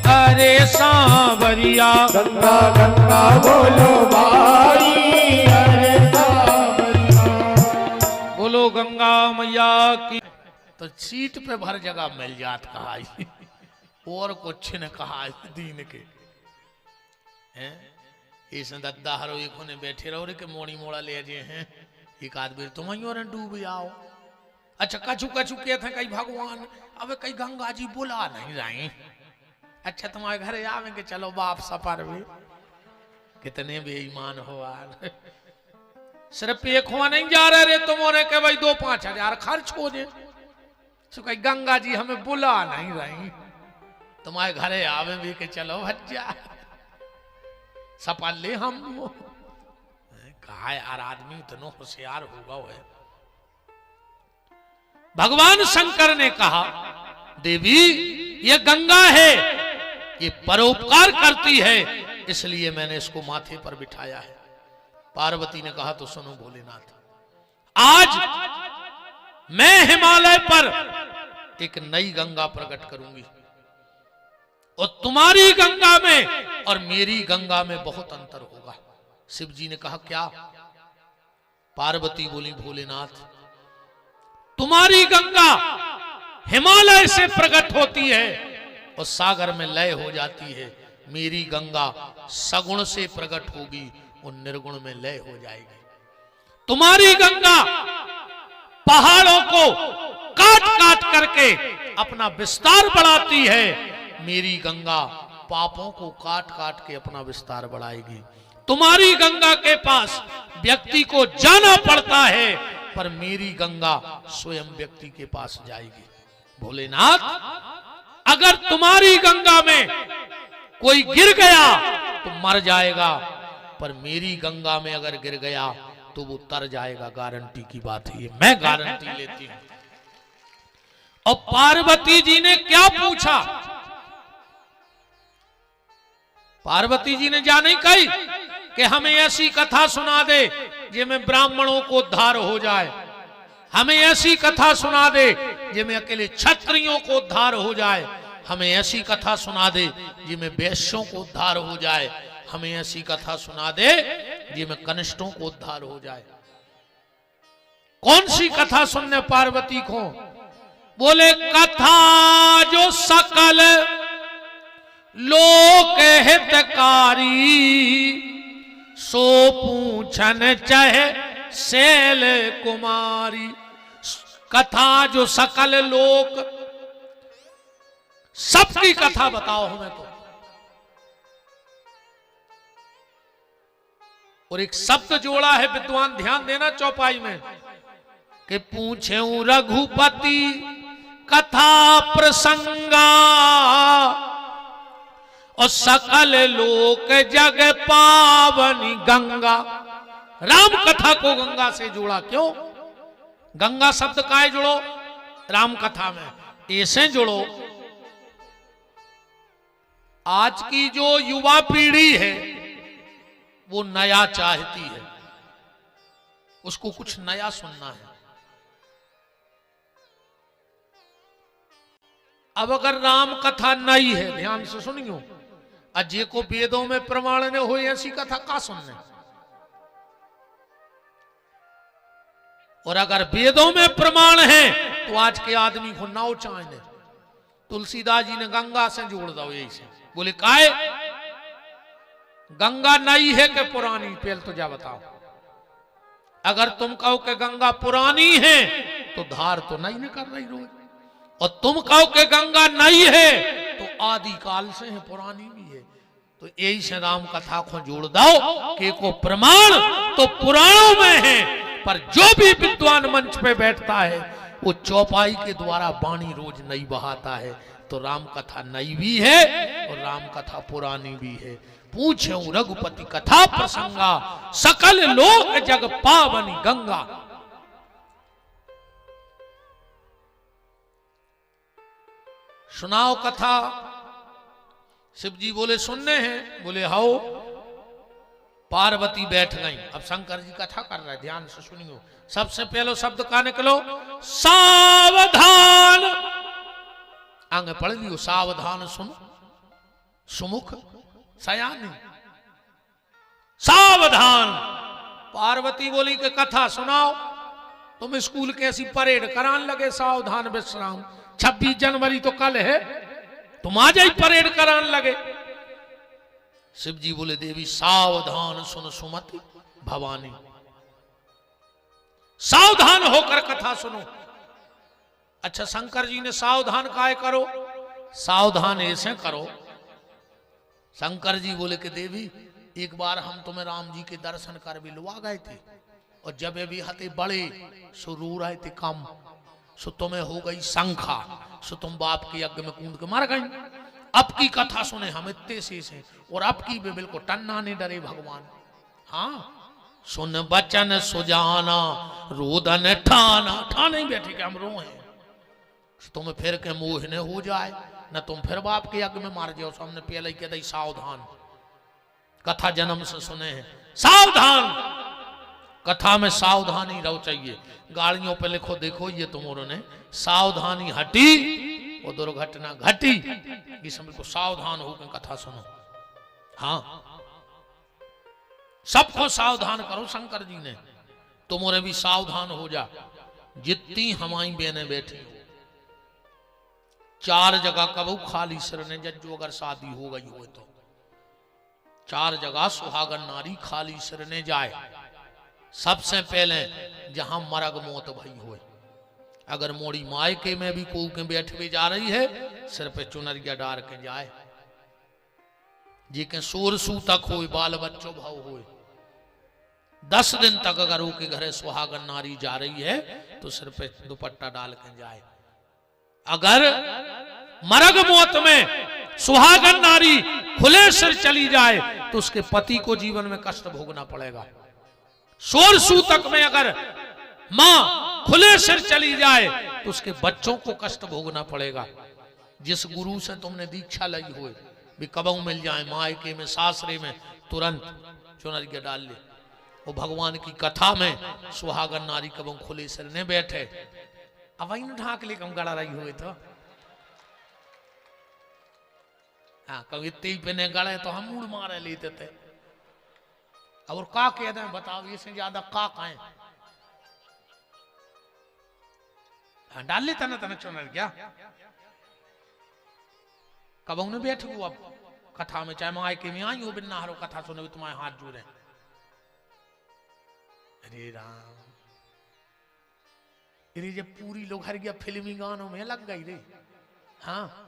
अरे सांवरिया गंगा गंगा बोलो भाई, अरे सांवरिया। बोलो गंगा मैया की। तो सीट पे भर जगह मिल जात कहा और कुछ न कहा दीन के हैं। इस दद्दा हरो एक ने बैठे रहो रे के मोड़ी मोड़ा ले जे हैं, एक आदमी तुम ही और डूब आओ। अच्छा कछु कछु कहते हैं कई भगवान, अब कई गंगा जी बुला नहीं रही। अच्छा तुम्हारे घर आवेंगे, चलो बाप सफर में। कितने बेईमान हो यार, सिर्फ एक हुआ नहीं जा रहे रे तुम्हारे के भाई 2-5 हजार खर्च हो जाए। सो कई गंगा जी हमें बुला नहीं रही, तुम्हारे घरे आवे भी के चलो भज्जा सपा ले हम। कहा यार आदमी इतना होशियार होगा है। भगवान शंकर ने कहा देवी ये गंगा है, ये परोपकार करती है, इसलिए मैंने इसको माथे पर बिठाया है। पार्वती ने कहा तो सुनो भोलेनाथ, आज मैं हिमालय पर एक नई गंगा प्रकट करूंगी और तुम्हारी गंगा में और मेरी गंगा में बहुत अंतर होगा। शिव जी ने कहा क्या? पार्वती बोली भोलेनाथ तुम्हारी गंगा हिमालय से प्रकट होती है और सागर में लय हो जाती है। मेरी गंगा सगुण से प्रकट होगी और निर्गुण में लय हो जाएगी। तुम्हारी गंगा पहाड़ों को काट काट करके अपना विस्तार बढ़ाती है, मेरी गंगा पापों को काट काट के अपना विस्तार बढ़ाएगी। तुम्हारी गंगा के पास व्यक्ति को जाना पड़ता है, पर मेरी गंगा स्वयं व्यक्ति के पास जाएगी। भोलेनाथ, अगर तुम्हारी गंगा में कोई गिर गया तो मर जाएगा, पर मेरी गंगा में अगर गिर गया तो वो तर जाएगा। गारंटी की बात है ये, मैं गारंटी लेती हूं। और पार्वती जी ने क्या पूछा? पार्वती जी ने जा नहीं कही कि हमें ऐसी कथा सुना दे जिसमें ब्राह्मणों को उद्धार हो जाए, हमें ऐसी कथा सुना दे जिसमें अकेले क्षत्रियों को उद्धार हो जाए, हमें ऐसी कथा सुना दे जिसमें वैश्यों को उद्धार हो जाए, हमें ऐसी कथा सुना दे जिसमें कनिष्ठों को उद्धार हो जाए। कौन सी कथा सुनने पार्वती को? बोले कथा जो सकल लोक हितकारी, सो पूछन चाहे शैल कुमारी। कथा जो सकल लोक, सबकी कथा बताओ हमें तो। और एक शब्द जोड़ा है विद्वान, ध्यान देना चौपाई में, कि पूछे रघुपति कथा प्रसंगा, और सकल लोक जग पावनी गंगा। राम कथा को गंगा से जोड़ा, क्यों? गंगा शब्द काहे जोड़ो? राम कथा में ऐसे जोड़ो, आज की जो युवा पीढ़ी है वो नया चाहती है, उसको कुछ नया सुनना है। अब अगर राम कथा नई है, ध्यान से सुनियो, अजय को वेदों में प्रमाण ने हो ऐसी कथा का सुनने, और अगर वेदों में प्रमाण है तो आज के आदमी को नाव चाहिए। तुलसीदास जी ने गंगा से जोड़ दो यही से। बोले काहे? गंगा नई है कि पुरानी? पहले तो जा बताओ। अगर तुम कहो कि गंगा पुरानी है तो धार तो नहीं कर रही रोज, और तुम कहो कि गंगा नई है तो आदि काल से है, पुरानी भी है। तो यही से राम कथा को जोड़ दो कि को प्रमाण तो पुराणों में है, पर जो भी विद्वान मंच पे बैठता है वो चौपाई के द्वारा वाणी रोज नई बहाता है। तो राम कथा नई भी है और राम कथा पुरानी भी है। पूछे रघुपति कथा प्रसंगा, सकल लोक जग पावनी गंगा। सुनाओ कथा। शिव जी बोले सुनने हैं। बोले हाओ। पार्वती बैठ गई। अब शंकर जी कथा कर रहे, ध्यान से सुनियो। सबसे पहले शब्द का निकलो सावधान। आगे पढ़ लियो, सावधान सुन सुमुख सयानी। सावधान। पार्वती बोली कि कथा सुनाओ। तुम स्कूल के ऐसी परेड कराने लगे, सावधान विश्राम। 26 जनवरी तो कल है, तुम आज ही परेड कराने लगे। शिव जी बोले देवी सावधान सुन सुमति भवानी। सावधान होकर कथा सुनो। अच्छा शंकर जी ने सावधान काहे करो? सावधान ऐसे करो। शंकर जी बोले कि देवी एक बार हम तुम्हें राम जी के दर्शन कर भी लुआ गए थे, और जब भी हते बड़े सो रो रहे थे कम, सो तुम्हें हो गई शंखा, सो तुम बाप के यज्ञ में कूद के मर गई। अब की कथा सुने हम इतने से, और अब की भी बिल्कुल टन्ना नहीं डरे भगवान। हाँ सुन बचन सुजाना रोदन ठाना। ठाना ही बैठे कि हम रो हैं, तुम्हें फिर के मोह न हो जाए, न तुम फिर बाप के यज्ञ में मार जाओ। हमने पहले कह दी सावधान। कथा जन्म से सुने हैं सावधान। कथा में सावधानी रहो चाहिए। गाड़ियों पे लिखो देखो ये तुमों ने सावधानी हटी और दुर्घटना घटी। इस समय को सावधान होकर कथा सुनो। हाँ सबको सावधान करो शंकर जी ने। तुमोरे भी सावधान हो जा, जितनी हमारी बहनें बैठी हो 4 जगह कबू खाली सिर ने जज्जो अगर शादी हो गई हो तो 4 जगह सुहागन नारी खाली सिर ने जाए। सबसे पहले जहां मरग मौत भई हो, अगर मोड़ी मायके में भी को के बैठवे जा रही है, सिर पे चुनरिया डार के जाए। जी के सोर सूतक हो, बाल बच्चों भाव हो, 10 दिन तक अगर वो के घरे सुहागन नारी जा रही है तो सिर पे दुपट्टा डाल के जाए। अगर मरग मौत में सुहागन नारी खुले सिर चली जाए तो उसके पति को जीवन में कष्ट भोगना पड़ेगा। सोर सूतक में अगर मां खुले सिर चली जाए तो उसके बच्चों को कष्ट भोगना पड़ेगा। जिस गुरु से तुमने दीक्षा ली हो भी कबऊ मिल जाए, मायके में सासरे में तुरंत चुनरिया डाल ले। वो भगवान की कथा में सुहागन नारी कबऊ खुले सिर ने बैठे, अब वही ढाक ले कम गड़ा रही हुए तो हाँ कभी ती पे ने गड़े तो हम मूड मारे लेते थे। और का कहते हैं बताओ, इससे ज्यादा का कहें? हाँ, डाल लेता ना तना चुनर क्या कब उन्हें बैठ गो अब कथा में, चाहे मायके में आई हो बिना हरो कथा सुने तुम्हारे हाथ जुड़े। अरे राम, अरे जब पूरी लोग हर गया फिल्मी गानों में लग गई रे। हाँ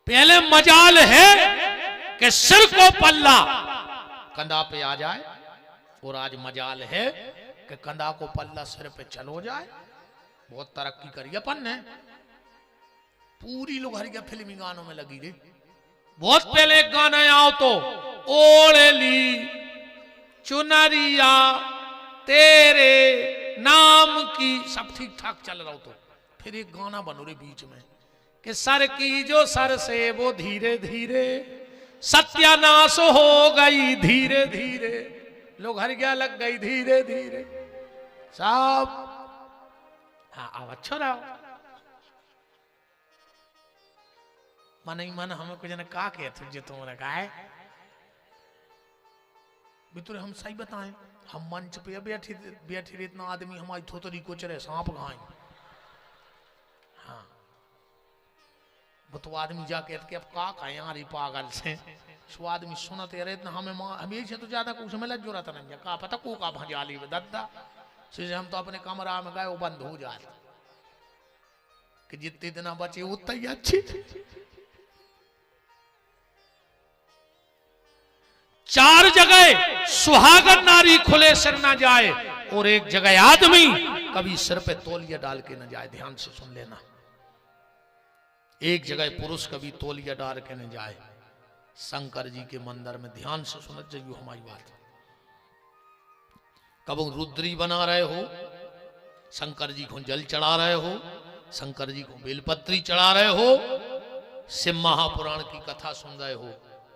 पहले मजाल है कि सिर को पल्ला कंधा पे आ जाए, और आज मजाल है कि कंधा को पल्ला सिर पे चलो जाए। बहुत तरक्की करी अपन ने, पूरी लोग हर गया फिल्मी गानों में लगी रे। बहुत पहले एक गाना आओ तो ओढ़ली चुनरिया तेरे नाम की, सब ठीक ठाक चल रहा हो तो फिर एक गाना बनो रे बीच में कि सर की जो सर से वो धीरे धीरे सत्यानाश हो गई, धीरे धीरे लोग हर गया लग गई धीरे धीरे सब। हाँ अब अच्छा रहा मन ही मन हमें कुछ ने कहा के तुझे तुमने कहा है बितुर हम सही बताएं, हम मंच पे बैठे बैठे इतना आदमी हमारी थोतरी को चले सांप खाए। हाँ वो तो आदमी जाके अब का खाए यार पागल से, सो आदमी सुनते रहे इतना हमें हमेशा तो ज्यादा कुछ में लग रहा था नहीं का पता को का भंजाली दद्दा से हम तो अपने कमरा में गए वो बंद हो जाता कि जितने दिन बचे उतना ही अच्छी। 4 जगह सुहागन नारी खुले सिर ना जाए, और एक जगह आदमी कभी सिर पे तौलिया डाल के न जाए। ध्यान से सुन लेना, एक जगह पुरुष कभी तौलिया डाल के न जाए। शंकर जी के मंदिर में ध्यान से सुन जाइयो हमारी बात। कब रुद्री बना रहे हो, शंकर जी को जल चढ़ा रहे हो, शंकर जी को बेलपत्री चढ़ा रहे हो, शिव महापुराण की कथा सुन रहे हो,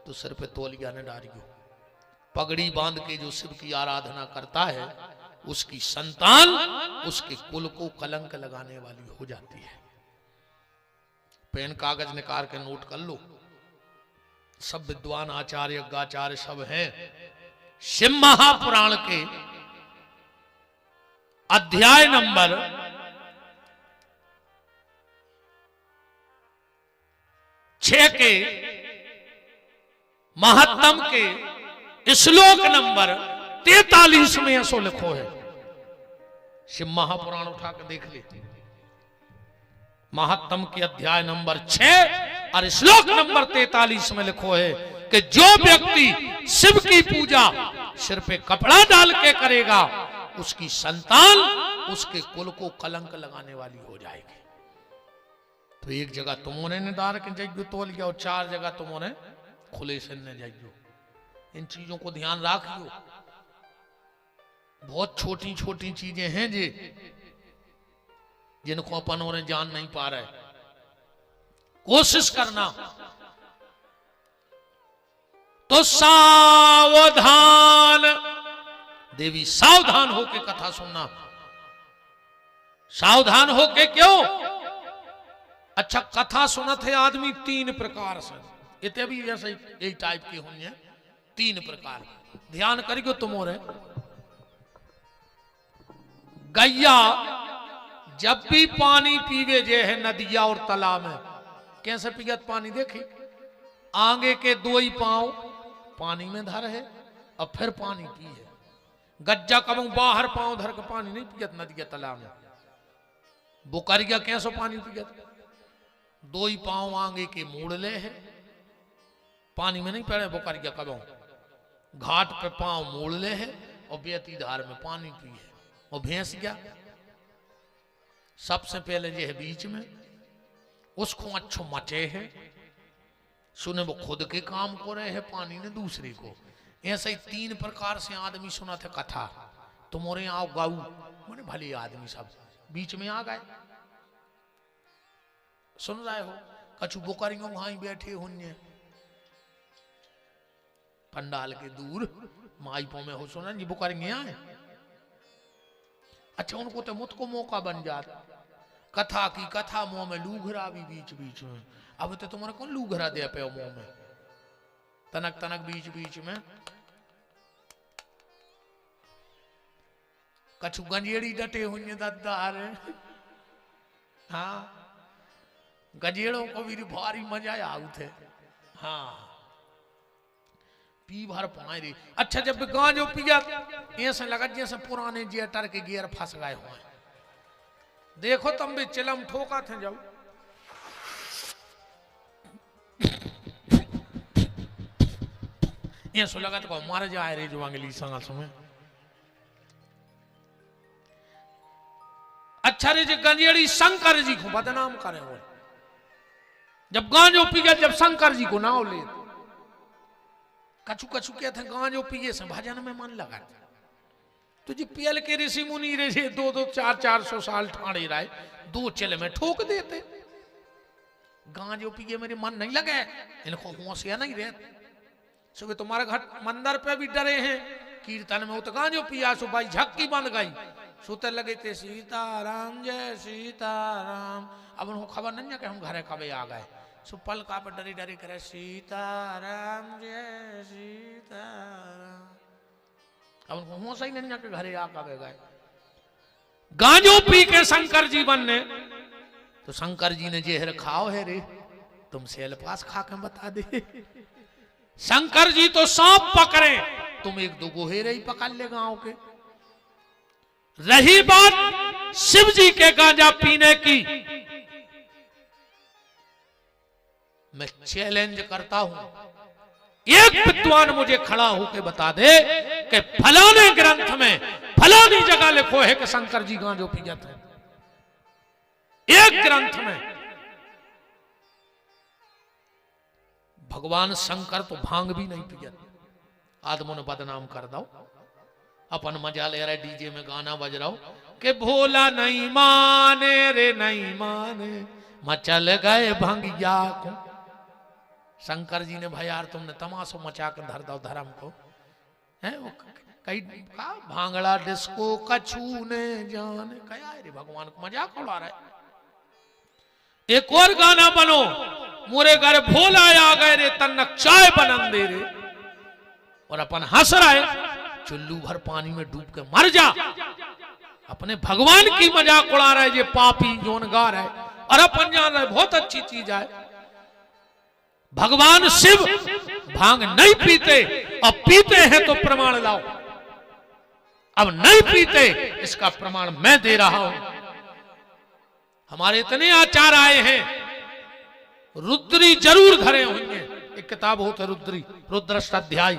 तो सिर पे तौलिया न डालियो। पगड़ी बांध के जो शिव की आराधना करता है उसकी संतान उसके कुल को कलंक लगाने वाली हो जाती है। पेन कागज निकाल के नोट कर लो, सब विद्वान आचार्य यज्ञाचार्य सब हैं। शिव महापुराण के अध्याय नंबर 6 के महात्म के श्लोक नंबर 43 में ऐसो लिखो है। शिव महापुराण उठा के देख ले, महात्म के अध्याय नंबर 6 और श्लोक नंबर 43 में लिखो है कि जो व्यक्ति शिव की पूजा सिर पे कपड़ा डाल के करेगा उसकी संतान उसके कुल को कलंक लगाने वाली हो जाएगी। तो एक जगह तुमने ने डाल के जाइयो तौलिया, और 4 जगह तुमने खुले सिर ने जाइयो। इन चीजों को ध्यान रखियो। बहुत छोटी छोटी चीजें हैं जी जिनको अपन और जान नहीं पा रहे। कोशिश करना तो सावधान देवी, सावधान होके कथा सुनना। सावधान होके क्यों? अच्छा कथा सुनत है आदमी 3 प्रकार से, इतने भी जैसे यही टाइप के होंगे 3 प्रकार। ध्यान करियो तुम और गैया जब भी पानी पीवे जे है नदिया और तालाब में, कैसे पियत पानी देखी, आगे के दो ही पांव पानी में धर है और फिर पानी पी है। गज्जा कबू बाहर पांव धर के पानी नहीं पियत नदिया तालाब में। बुकरिया कैसो पानी पियत, दो ही पांव आगे के मोड़ ले है, पानी में नहीं पड़े बुकरिया कबू, घाट पे पांव मोड़ ले है और बेती धार में पानी पी है। और भैंस क्या, सबसे पहले जो है बीच में, उसको अच्छो मचे है, सुने वो खुद के काम को रहे है, पानी ने दूसरे को। ऐसे ही 3 प्रकार से आदमी सुना थे कथा। तुम्हारे आओ गाऊ मैंने भले आदमी सब बीच में आ गए, सुन रहे हो, कछु बुकरियों वहां बैठे होंगे पंडाल के दूर माइपों में हो, सुना जी बुकरियां आए। अच्छा उनको तो मुझको मौका बन जाता, कथा की कथा मुंह में लूघरा भी बीच बीच में। अब तो तुम्हारे कौन लूघरा दे पे मुंह में, तनक तनक बीच बीच में। कछु गंजेड़ी डटे हुए दादार, हाँ गजेड़ों को भी भारी मजा आऊ थे। हाँ पी भर पाए रे। अच्छा जब गांजो पिया ऐसे लगा जैसे पुराने जेटर के गियर फंस गए हुए। देखो तुम भी चिलम ठोका थे जाओ, ऐसा लगा तो मार जाए रे जो अंगली सांस में। अच्छा रे जो गंजेड़ी शंकर जी को बदनाम करे हुए, जब गांजो पी गया, जब शंकर जी को नाव ले, कछु कछु कहते हैं गांजो पिए से भजन में मन लगा। तो जी पियल के ऋषि मुनि रे 200 400 साल ठाणे रहे, 2 चिल में ठोक देते। गांजो पिए मेरे मन नहीं लगे, इनको होशिया नहीं रहते। सुबह तुम्हारे घर मंदिर पे भी डरे हैं, कीर्तन में उतगा जो पिया सो भाई झक्की बन गई, सुते लगे थे सीताराम जय सीताराम। अब उनको खबर नहीं है कि हम घरे कभी आ गए, सो पल का पर डरी डरी करे सीताराम जय सीताराम। अब उनको होश ही नहीं है कि घरे आ कभी गए। गांजो पी के शंकर जी बनने, तो शंकर जी ने जेहर खाओ है रे, तुम सेल पास खा के बता दे। शंकर जी तो सांप पकड़े, तुम 1-2 गोहेरे ही पकड़ ले गांव के। रही बात शिव जी के गांजा पीने की, मैं चैलेंज करता हूं, एक विद्वान मुझे खड़ा होकर बता दे कि फलाने ग्रंथ में फलानी जगह लिखो है कि शंकर जी गांजो पिया थे। एक ग्रंथ में भगवान शंकर तो भांग भी नहीं पिया, आदमों ने बदनाम कर दो। अपन मजा ले रहे, डीजे में गाना बज रहा हो कि भोला नहीं माने रे नहीं माने, मचल गए भंगिया को। शंकर जी ने भाई यार तुमने तमाशो मचा कर धर दो धर्म को, है वो कई का भांगड़ा डिस्को कछू ने जाने कया रे, भगवान को मजाक उड़ा रहा है। एक और गाना बनो, मोरे घर भोला आ गए रे तन्नक चाय बनन दे रे, और अपन हंस रहा है, चुल्लू भर पानी में डूब के मर जा। अपने भगवान की मजाक उड़ा रहा है ये पापी जोनगार है, और अपन जान रहे बहुत अच्छी चीज है। भगवान शिव भांग नहीं पीते, अब पीते हैं तो प्रमाण लाओ। अब नहीं पीते इसका प्रमाण मैं दे रहा हूं। हमारे इतने आचार आए हैं, रुद्री जरूर धरे होंगे। एक किताब होता रुद्री, रुद्रष्टाध्याय,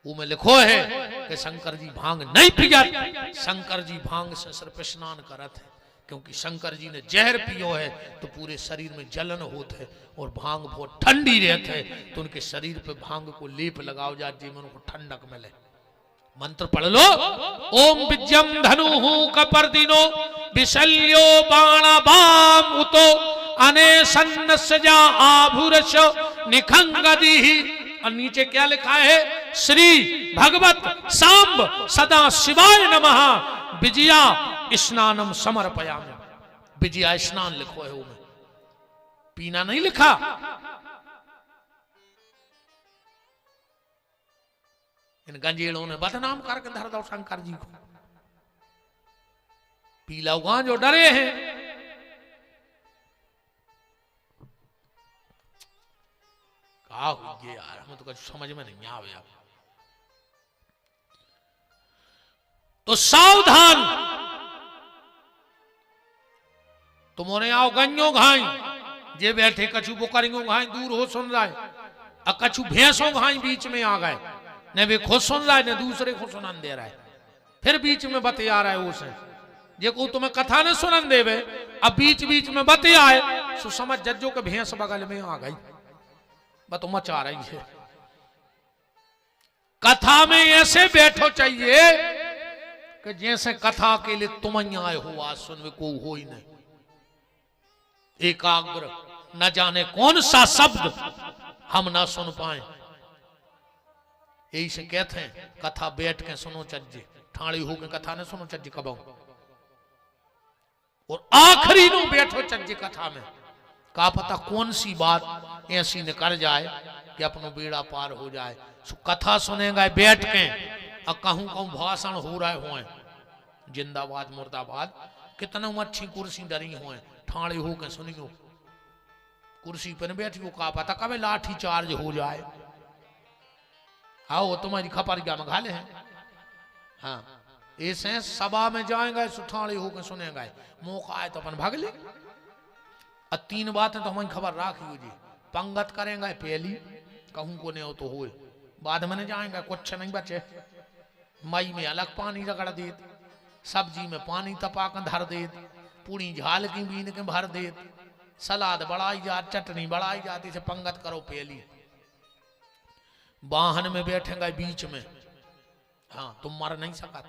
वो में लिखो है कि शंकर जी भांग नहीं पिया। शंकर जी भांग से सिर्फ स्नान करत है, क्योंकि शंकर जी ने जहर पियो है तो पूरे शरीर में जलन होते है, और भांग बहुत ठंडी रहते है, तो उनके शरीर पे भांग को लेप लगाओ जा जी में उनको ठंडक मिले। मंत्र पढ़ लो, ओम विज्यम धनु कपर्दिनो विशल्यो बाणाबाम उतो अने सन्नस्जा आभुरश निखंगदी। और नीचे क्या लिखा है, श्री भगवत सांब सदा शिवाय नमः विजया स्नानम समर्पयामि। विजया स्नान लिखो है, वो में पीना नहीं लिखा। इन गंजेड़ों ने बदनाम करके धर दो शंकर जी को। पीला गां जो डरे हैं। कहा हुई यार, हमें तो कुछ समझ में नहीं आवे। अब तो सावधान, तुमने आओ गन्यो घाई जे बैठे, कछु बुकरियों घाई दूर हो सुन रहा है, और कछु भैंसों घाई बीच में आ गए, ने वे खुद सुन रहा है ने दूसरे को सुनन दे रहा है, फिर बीच में बतिया रहा है उसे, जे को तुम्हें कथा न सुनन देवे, अब बीच बीच में बतियाए सो समझ जज्जो के भैंस बगल में आ गई, बत मचा रही है। कथा में ऐसे बैठो चाहिए कि जैसे कथा के लिए तुम आए हो, आज सुन को हो ही नहीं, एकाग्र, न जाने कौन सा शब्द हम ना सुन पाए। यही से कहते हैं कथा बैठ के सुनो चज्जे, ठाड़ी होके कथा ने सुनो चज्जे कब, और आखिरी नो बैठो चज्जे कथा में, का पता कौन सी बात ऐसी निकल जाए कि अपनो बेड़ा पार हो जाए। सो कथा सुनेगा बैठ के, और कहूं कहूं भाषण हो रहे हुए, जिंदाबाद मुर्दाबाद, कितना अच्छी कुर्सी डरी हुए, ठाड़े होके सुनियो, कुर्सी पर बैठियो, का पता कब लाठी चार्ज हो जाए। आओ तुम्हारी खपर क्या मंगा ले हैं। हाँ, ऐसे सभा में जाएंगे सुठाड़े होके सुनेगा, मौका आए तो अपन भाग ले। और तीन बातें तो हमारी खबर राखियो जी, पंगत करेंगे पहली, कहूं को नहीं हो तो होए, बाद में नहीं जाएंगे कुछ नहीं बचे, मई में अलग पानी रगड़ देत, सब्जी में पानी तपा कर धर देत, पूरी झाल की बीन के भर देत, सलाद बढ़ाई जात, चटनी बढ़ाई जाती, से पंगत करो पहली। वाहन में बैठेंगे बीच में, हाँ तुम मर नहीं सकत,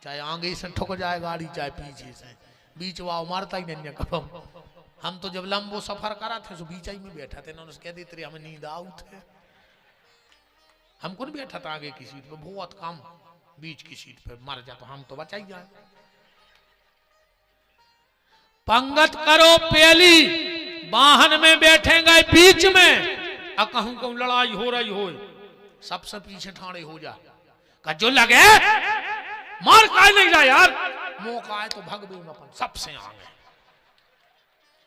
चाहे आगे से ठुक जाए गाड़ी चाहे पीछे से, बीच वाव मारता ही नहीं कब। हम तो जब लंबो सफर करा थे तो बीच ही में बैठा थे, उन्होंने कह देते हमें नींद आउट है, हमको नहीं बैठा था आगे की सीट पे, बहुत कम बीच की सीट पे, मर जा तो हम तो बचा ही जाए। पंगत करो पहली, वाहन में बैठेंगे बीच में, और कहूं कहूं लड़ाई हो रही हो, सबसे पीछे ठाड़े हो जा, का जो लगे मार काहे नहीं जा यार, मौका आए तो भग भी अपन सबसे आगे,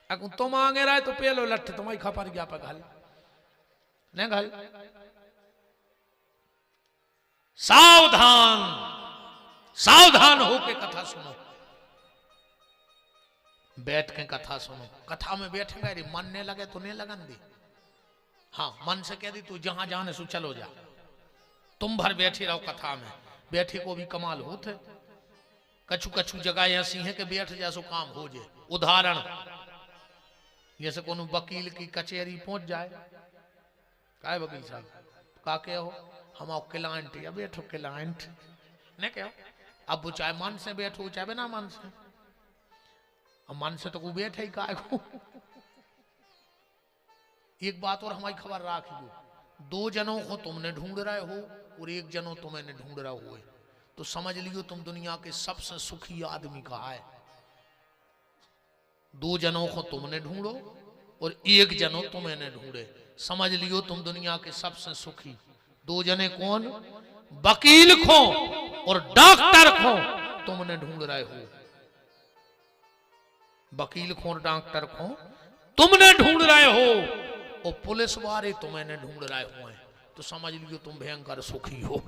अगर तुम आगे रहे तो पेलो लठ तुम्हारी खपर गया पर घल नहीं घल। सावधान, सावधान होके कथा सुनो, बैठ के कथा सुनो। कथा में बैठेंगे रे मन नहीं लगे तो नहीं लगन दे, हाँ मन से कह दी तू जहां जाने सो चलो जा, तुम भर बैठे रहो कथा में, बैठे को भी कमाल होते, कछु कछु जगह ऐसी है कि बैठ जा सो काम हो जाए। उदाहरण जैसे कोनो वकील की कचहरी पहुंच जाए, काय वकील साहब का के हो, हम आओ क्लाइंट, या बैठो क्लाइंट ने क्या, अब वो चाहे मन से बैठो चाहे बिना मन से, अब मन से तो को बैठे ही काय को। एक बात और हमारी खबर राखियो, दो जनों को तुमने ढूंढ रहे हो और एक जनों तुम्हें ढूंढ रहा हो, तो समझ लियो तुम दुनिया के सबसे सुखी आदमी कहा है। दो जनों को तुमने ढूंढो और एक जनों तुम्हें ढूंढे, समझ लियो तुम दुनिया के सबसे सुखी। दो जने कौन, वकील को और डॉक्टर को तुमने ढूंढ रहे हो, वकील को और डॉक्टर को तुमने ढूंढ रहे हो, और पुलिस वाले तुम्हें ढूंढ रहे हो, तो समझ लियो तुम भयंकर सुखी हो।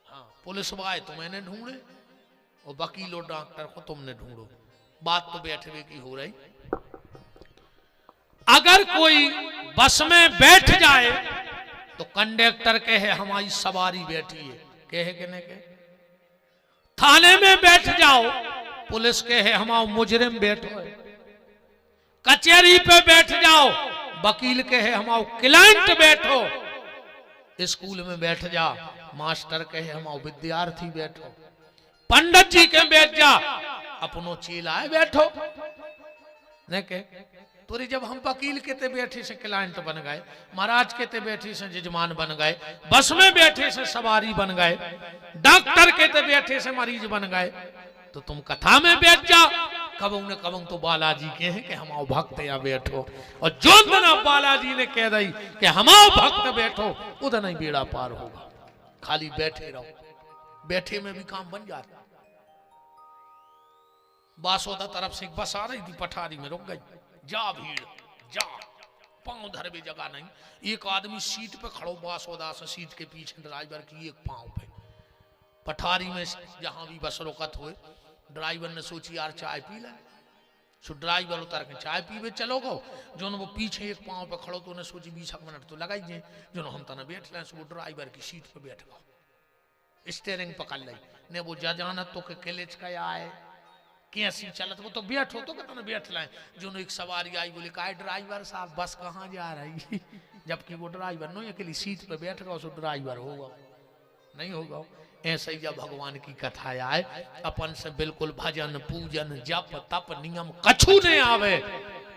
हाँ, पुलिस वाले तुम्हें ढूंढे और वकील और डॉक्टर को तुमने ढूंढो। बात तो बैठे की हो रही, अगर कोई बस में बैठ जाए तो कंडक्टर कहे हमारी सवारी बैठी है, कहे कि नहीं कहे। थाने में बैठ जाओ, पुलिस कहे हमारा मुजरिम बैठो है। कचहरी पे बैठ जाओ, वकील कहे हमारा क्लाइंट बैठो। स्कूल में बैठ जा, मास्टर कहे हमारा विद्यार्थी बैठो। पंडित जी के बैठ जा, अपनो चेला है बैठो। नहीं कहे तो जब हम वकील के ते बैठे से क्लाइंट बन गए, महाराज के ते बैठे से जजमान बन गए, बस में बैठे से सवारी बन गए, डॉक्टर के ते बैठे से मरीज बन गए, तो तुम कथा में बैठ जा। कबू न कबू तो बालाजी के हैं कि हमाओ भक्त या बैठो, और जो दिन बालाजी ने कह दी कि हमाओ भक्त बैठो, उधर नहीं बेड़ा पार होगा। खाली बैठे रहो, बैठे में भी काम बन जाता। बासोदा तरफ से एक बस आ रही थी, पठारी में रुक गई। जा भीड़ जा, पांव धर भी जगह नहीं। एक आदमी सीट पे खड़ो, बासोदा से सीट के पीछे ड्राइवर की एक पांव पे। पठारी में जहां भी बस रोकत हुए, ड्राइवर ने सोची यार चाय पी ले। सो ड्राइवर उतर के चाय पीवे चलो गो। जो वो पीछे एक पांव पे खड़ो, तो उन्हें सोची 20 मिनट तो लगाई जे, जो हम तना बैठ लें। सो वो ड्राइवर की सीट पे बैठ गो, स्टेयरिंग पकड़ ली ने। वो जा जाना तो के किलेच का आए कैसी चलत, वो तो बैठो तो कहता ना बैठ लाए। जो एक सवारी आई, बोले का ड्राइवर साहब बस कहाँ जा रही जबकि वो ड्राइवर नो अकेली सीट पे बैठ गया, सो ड्राइवर होगा नहीं होगा। ऐसे ही जब भगवान की कथा आए, अपन से बिल्कुल भजन पूजन जप तप नियम कछु नहीं आवे।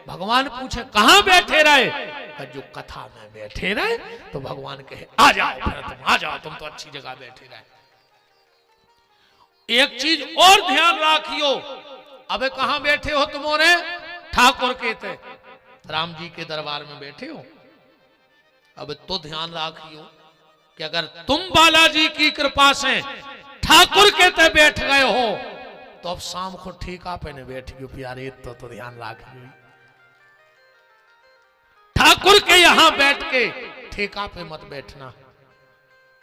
भगवान पूछे कहाँ बैठे रहे, तो जो कथा में बैठे रहे, तो भगवान कहे आ जाओ, फिर तुम आ जाओ, तुम तो अच्छी जगह बैठे रहे। एक चीज और ध्यान रखियो, अबे कहां बैठे हो तुमोरे, ठाकुर के थे राम जी के दरबार में बैठे हो। अब तो ध्यान रखियो कि अगर तुम बालाजी की कृपा से ठाकुर के ते बैठ गए हो, तो अब शाम को ठेका पे न बैठियो प्यारे। तो ध्यान रखियो, ठाकुर के यहां बैठ के ठेका पे मत बैठना।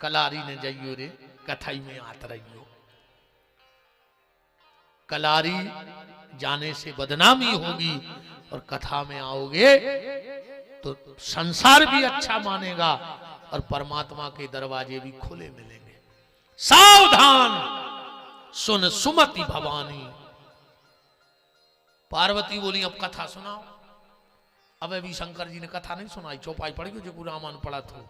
कलारी ने जाइयो रे, कथाई में आत रहियो। कलारी जाने से बदनामी होगी, और कथा में आओगे तो संसार भी अच्छा मानेगा, और परमात्मा के दरवाजे भी खुले मिलेंगे। सावधान सुन सुमति भवानी। पार्वती बोली अब कथा सुनाओ। अब अभी शंकर जी ने कथा नहीं सुनाई, चौपाई पड़ी जो रामायण पढ़ा था।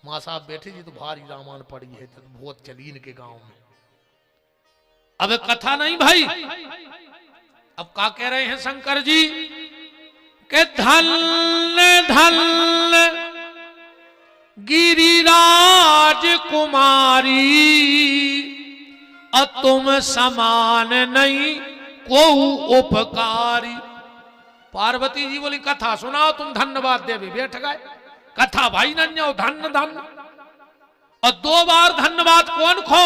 माँ साहब बैठे जी तो भारी रामायण पड़ी है, तो बहुत चली इनके गांव में। अब कथा नहीं भाई, अब क्या कह रहे हैं शंकर जी के धन्य धन्य गिरिराज कुमारी, और तुम समान नहीं को उपकारी। पार्वती जी बोली कथा सुनाओ, तुम धन्यवाद देवी। बैठ गए कथा भाई नन्या धन्य धन्य, और 2 बार धन्यवाद कौन खो।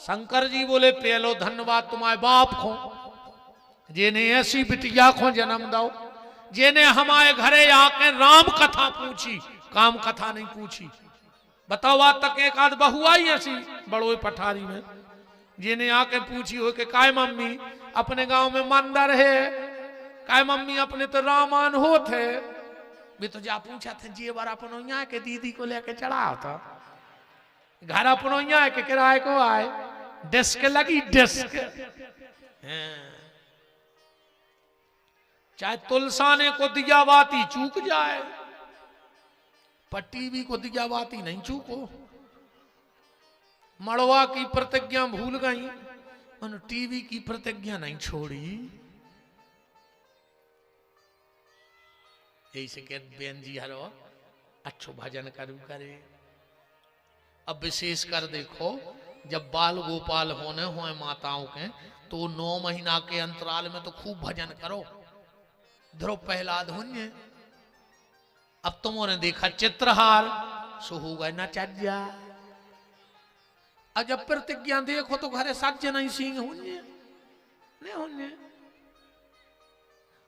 शंकर जी बोले पहलो धन्यवाद तुम्हारे बाप को, जिन्हें ऐसी बिटिया को जन्म दो, जिन्हें हमारे घरे आके राम कथा पूछी, काम कथा नहीं पूछी। बताओ आज तक एक आध बहू आई ऐसी बड़ोई पठारी में, जिन्हें आके पूछी हो कि काय मम्मी अपने गांव में मंदिर है, काय मम्मी अपने तो रामायण होते। भी तो जा पूछा था जी बार अपन यहाँ के दीदी को लेके चढ़ा था, घर अपनो यहाँ के किराए को आए, डेस्क लगी डेस्क। चाहे तुलसाने को दिया बाती चूक जाए, पर टीवी को दिया बाती नहीं चूको। मड़वा की प्रतिज्ञा भूल गई, उन टीवी की प्रतिज्ञा नहीं छोड़ी। यही से कहते बेन जी हरो अच्छो भजन करू करे। अब विशेष कर देखो, जब बाल गोपाल होने हुए माताओं के, तो 9 महीना के अंतराल में तो खूब भजन करो। ध्रुव प्रहलाद हुन्य, अब तुमने देखा चित्रहार, सो होगा न चज्जा। अब जब प्रतिज्ञा देखो तो घरे सज्ज नहीं सिंह हुन्य नहीं हुन्य।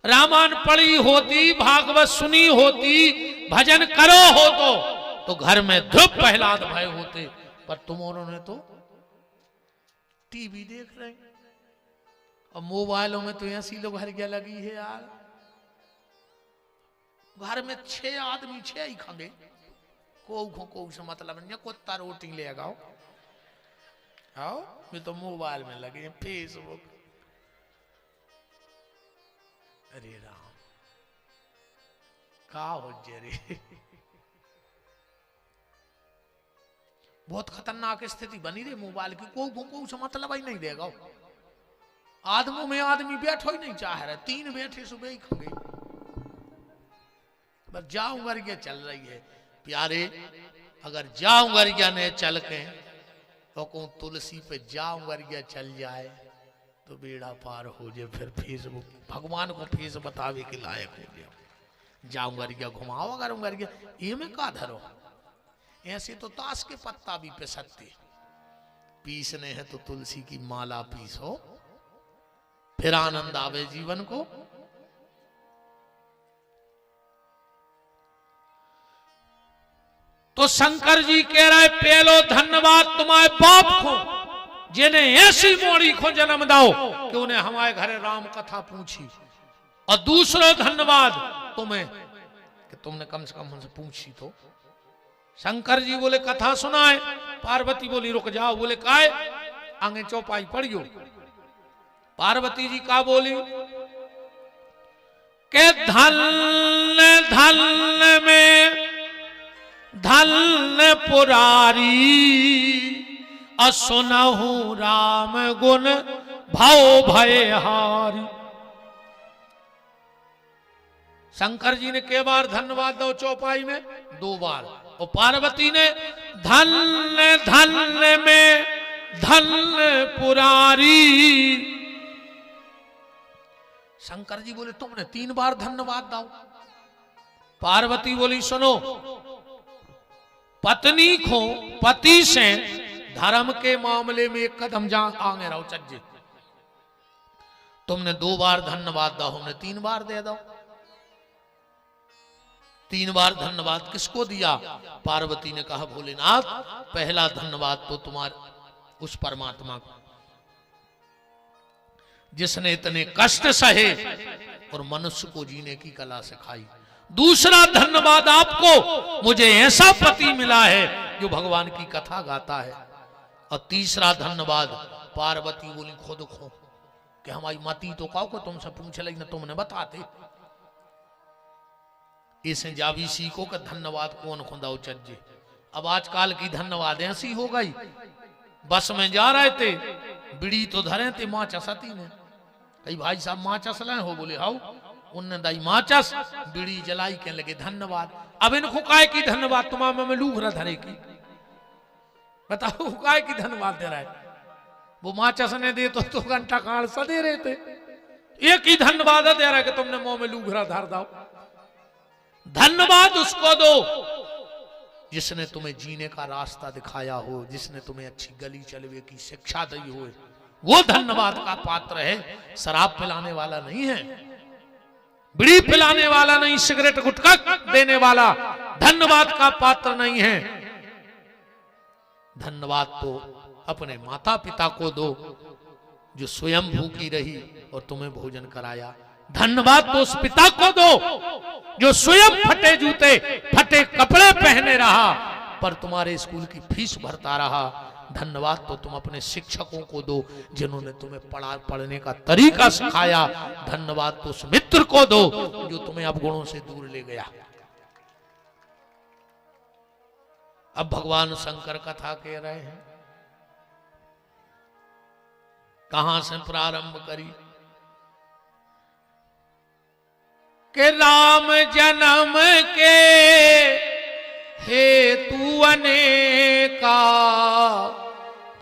रामायण पढ़ी होती, भागवत सुनी होती, भजन करो हो तो घर में ध्रुव प्रहलाद भय होते। पर तुमों ने तो टीवी देख रहे, और मोबाइलों में तो ऐसी लोग हर क्या लगी है यार। घर में 6 आदमी 6 ही खांगे, को से मतलब नहीं। कुत्ता रोटी ले आओ, आओ ये तो मोबाइल में लगे फेसबुक। अरे राम का हो जे बहुत खतरनाक स्थिति बनी रे मोबाइल की। को से मतलब ही नहीं देगा। आदमों में आदमी बैठो ही नहीं चाह रहे, 3 बैठे सुबह ही खा गई। बस जाऊंगा ये चल रही है प्यारे। अगर जाऊंगा ये ने चल के तो कहूं तुलसी पे जाऊंगा ये चल जाए तो बेड़ा पार हो जाए। फिर फेसबुक भगवान को फेस बतावे के लायक हो गया। जाऊंगा ये घुमाओ अगर ये में का धरो। ऐसे तो ताश के पत्ता भी पे सकते, पीसने हैं तो तुलसी की माला पीसो, फिर आनंद आवे जीवन को। तो शंकर जी कह रहे पहलो धन्यवाद तुम्हारे बाप को जिन्हें ऐसी मोड़ी को जन्म दो कि उन्हें हमारे घरे राम कथा पूछी, और दूसरो धन्यवाद तुम्हें कि तुमने कम से कम उनसे पूछी। तो शंकर जी बोले कथा सुनाए, पार्वती बोली रुक जाओ, बोले काहे, आगे चौपाई पढ़ियो। पार्वती जी का बोली के धन्य धन्य में धन्य पुरारी, असुनहु राम गुण भव भयहारी। शंकर जी ने के बार धन्यवाद दो चौपाई में? 2 बार। और पार्वती ने धन्य धन्य में धन्य पुरारी। शंकर जी बोले तुमने 3 बार धन्यवाद दो। पार्वती बोली सुनो, पत्नी को पति से धर्म के मामले में 1 कदम आगे रहो चज्जे। तुमने 2 बार धन्यवाद दो, हमने 3 बार दे दो। 3 बार धन्यवाद किसको दिया? पार्वती ने कहा भोलेनाथ पहला धन्यवाद तो तुम्हारे उस परमात्मा को जिसने इतने कष्ट सहे और मनुष्य को जीने की कला सिखाई। दूसरा धन्यवाद आपको, मुझे ऐसा पति मिला है जो भगवान की कथा गाता है। और तीसरा धन्यवाद पार्वती बोली खुद खो कि हमारी मती तो कहो को तुमसे पूछ लगी ना, तुमने बताते। इसे जावी सीखो कि धन्यवाद कौन खुदा उचज्जे। अब आजकल की धन्यवाद ऐसी हो गई, बस में जा रहे थे बिड़ी तो धरे थे माचसती ने, कई भाई साहब माचस लाए हो, बोले हाउ, उनने दाई माचस बिड़ी जलाई के लगे धन्यवाद। अब इनको काय की धन्यवाद, तुम्हारे में लूघ रहा धरे की, बताओ काय की धन्यवाद दे रहा है? वो माचस ने दे तो 2 घंटा काल सा दे रहे थे, एक ही धन्यवाद दे रहा है कि तुमने मुंह में लूघरा धर दो। धन्यवाद उसको दो जिसने तुम्हें जीने का रास्ता दिखाया हो, जिसने तुम्हें अच्छी गली चलवे की शिक्षा दी हो, वो धन्यवाद का पात्र है। शराब पिलाने वाला नहीं है, बीड़ी पिलाने वाला नहीं, सिगरेट गुटखा देने वाला धन्यवाद का पात्र नहीं है। धन्यवाद तो अपने माता पिता को दो जो स्वयं भूखी रही और तुम्हें भोजन कराया। धन्यवाद तो उस पिता को दो जो स्वयं फटे जूते फटे कपड़े पहने रहा पर तुम्हारे स्कूल की फीस भरता रहा। धन्यवाद तो तुम अपने शिक्षकों को दो जिन्होंने तुम्हें पढ़ने का तरीका सिखाया। धन्यवाद तो उस मित्र को दो जो तुम्हें अवगुणों से दूर ले गया। अब भगवान शंकर कथा कह रहे हैं, कहां से प्रारंभ करी कि राम जन्म के हेतु अनेका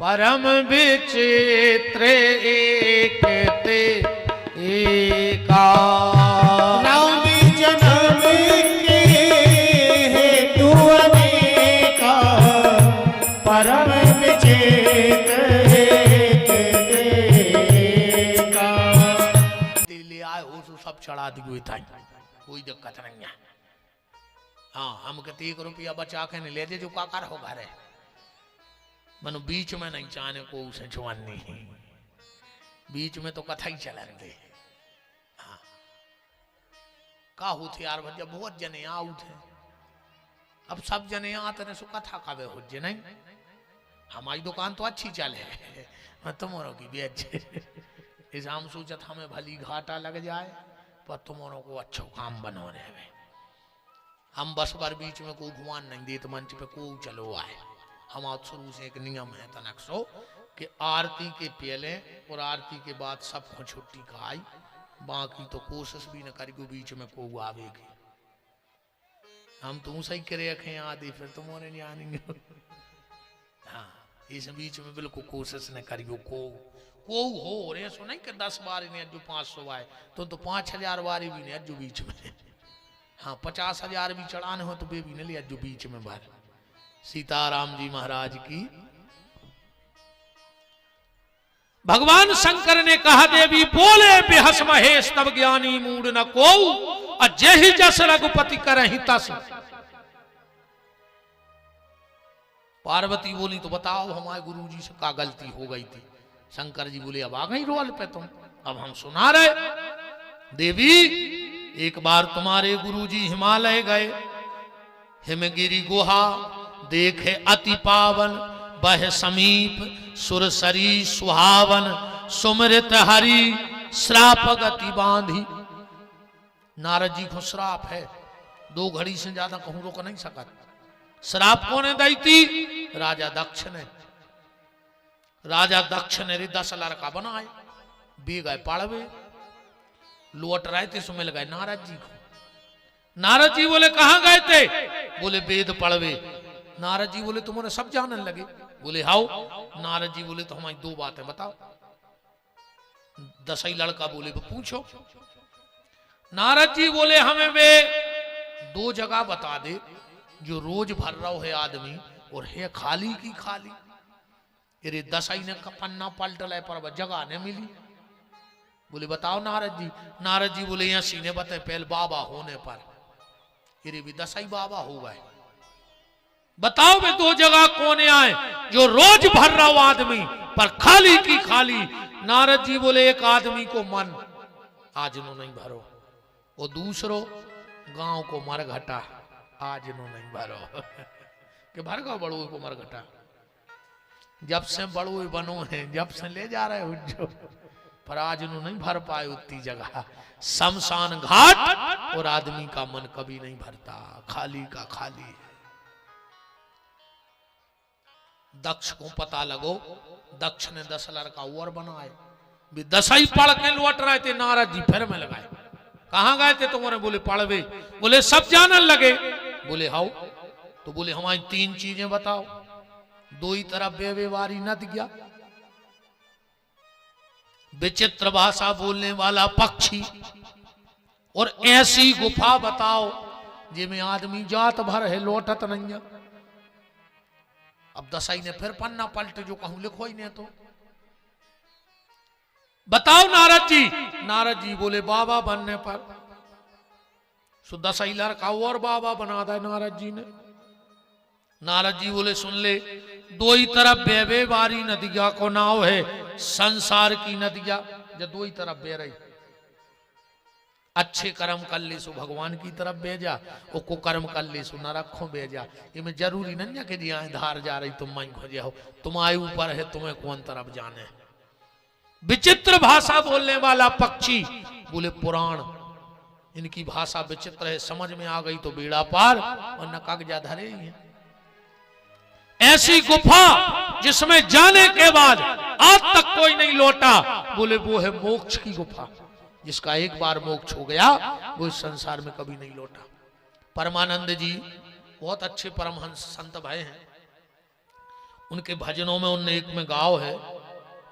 परम विचित्र एक ते एका। राम जन्म के हेतु अनेका परम विचित्र एक ते एका। ले आए हो तो सब चढ़ा दी हुई था, कोई दिक्कत नहीं है। हाँ हम कहते 1 रुपया बचा के नहीं ले जे जो काकर हो घरे मनु बीच में नहीं चाहने को उसे छुआनी, बीच में तो कथा ही चलन दे। हाँ का होते यार भैया बहुत जने आउ थे, अब सब जने आते ने सो कथा कावे हो जे नहीं। हमारी दुकान तो अच्छी चले मैं तुम्हारों की बेच इस हम सोचत हमें भली घाटा लग जाए पर तुम्हारों को अच्छा काम बनोने में हम बस बार बीच में कोई घुमान नहीं देते, मंच पे को चलो आए। हम शुरू से एक नियम है तनक्सो कि आरती के पहले और आरती के बाद सबको छुट्टी का आई, बाकी तो कोशिश भी न करेगी बीच में को आवेगी। हम तो सही करे रखे आदि फिर तुम्हारे नहीं आनेंगे। हाँ इस बीच में बिल्कुल कोशिश न करियो को हो रे सो नहीं कि 10 बार ने अज्जू 500 आए तो 5000 बारी भी ने अज्जू बीच में। हाँ 50,000 भी चढ़ाने हो तो बेबी ने लिया जो बीच में बार। सीताराम जी महाराज की भगवान शंकर ने कहा देवी बोले बेहस महेश तब ज्ञानी मूड न को अजय जस रघुपति करहि तस। पार्वती बोली तो बताओ हमारे गुरुजी से क्या गलती हो गई थी। शंकर जी बोले अब आ गई रोल पे तुम, अब हम सुना रहे। देवी एक बार तुम्हारे गुरुजी हिमालय गए, हिमगिरी गुहा देखे अति पावन, बह समीप सुरसरी सुहावन, सुमृत हरि श्राप गति बांधी। नारद जी को श्राप है, 2 घड़ी से ज्यादा कहूं रोक नहीं सका। श्राप कौन है दी थी? राजा दक्ष ने। राजा दक्ष ने 10 लड़का बनाए, बे गए पाड़वे, लौट रहे थे सो मिल गए नारद जी को। नारद जी बोले कहां गए थे? बोले वेद पढ़वे। नारद जी बोले तुम्हारे सब जानने लगे? बोले हाउ। नारद जी बोले तो हमारी 2 बातें बताओ। 10 लड़का बोले पूछो। नारद जी बोले हमें वे 2 जगह बता दे जो रोज भर रहा है आदमी और है खाली की खाली। अरे 10 ने पन्ना पलट लाए पर जगह नहीं मिली। बोले बताओ नारद जी। नारद जी बोले यहाँ सीने बताए पहले बाबा होने पर। अरे भी 10 बाबा हो गए। बताओ वे 2 जगह कौन आए जो रोज भर रहा हो आदमी पर खाली की खाली। नारद जी बोले एक आदमी को मन आज नो नहीं भरो, और दूसरो गांव को मरघटा आज नो नहीं भरो। कि भर गो बड़ो को मरघटा, जब से बड़ो बनो है जब से ले जा रहे हो, पर आज नो नहीं भर पाए उतनी जगह। शमशान घाट और आदमी का मन कभी नहीं भरता, खाली का खाली है। दक्ष को पता लगो, दक्ष ने 10 लड़का और बनाए, भी 10 ही पढ़ के लौट रहे थे। नारद जी फिर में लगाए, कहां गए थे तुम्हारे? बोले पढ़वे। बोले सब जानने लगे? बोले हाउ। तो बोले हमारी 3 चीजें बताओ। 2 ही तरफ बेव्यवहारी नद गया, विचित्र भाषा बोलने वाला पक्षी, और ऐसी गुफा बताओ जिसमें आदमी जात भर है लौटत नहीं है। अब 10 ने फिर पन्ना पलटे जो कहूं लिखो ही नहीं तो बताओ नारद जी। नारद जी बोले बाबा बनने पर। सो 10 लड़का और बाबा बना दे नारद जी ने। नारद जी बोले सुन ले, 2 ही तरफ बेबे बारी नदिया को नाव है, संसार की नदिया जो 2 ही तरफ बह रही। अच्छे कर्म कर ले सो भगवान की तरफ भेजा, और को कर्म कर ले सो नरखों भेजा। इनमें जरूरी नहीं है कि यहाँ धार जा रही तुम मैं खोजे हो, तुम्हारे ऊपर है तुम्हें कौन तरफ जाने। विचित्र भाषा बोलने वाला पक्षी। बोले पुराण, इनकी भाषा विचित्र है, समझ में आ गई तो बेड़ा पार, और न कागजा धरे ही है। ऐसी गुफा जिसमें जाने के बाद आज तक कोई नहीं लौटा। बोले वो है मोक्ष की गुफा, जिसका एक बार मोक्ष हो गया वो इस संसार में कभी नहीं लौटा। परमानंद जी बहुत अच्छे परमहंस संत भाई हैं। उनके भजनों में उनने एक में गाओ है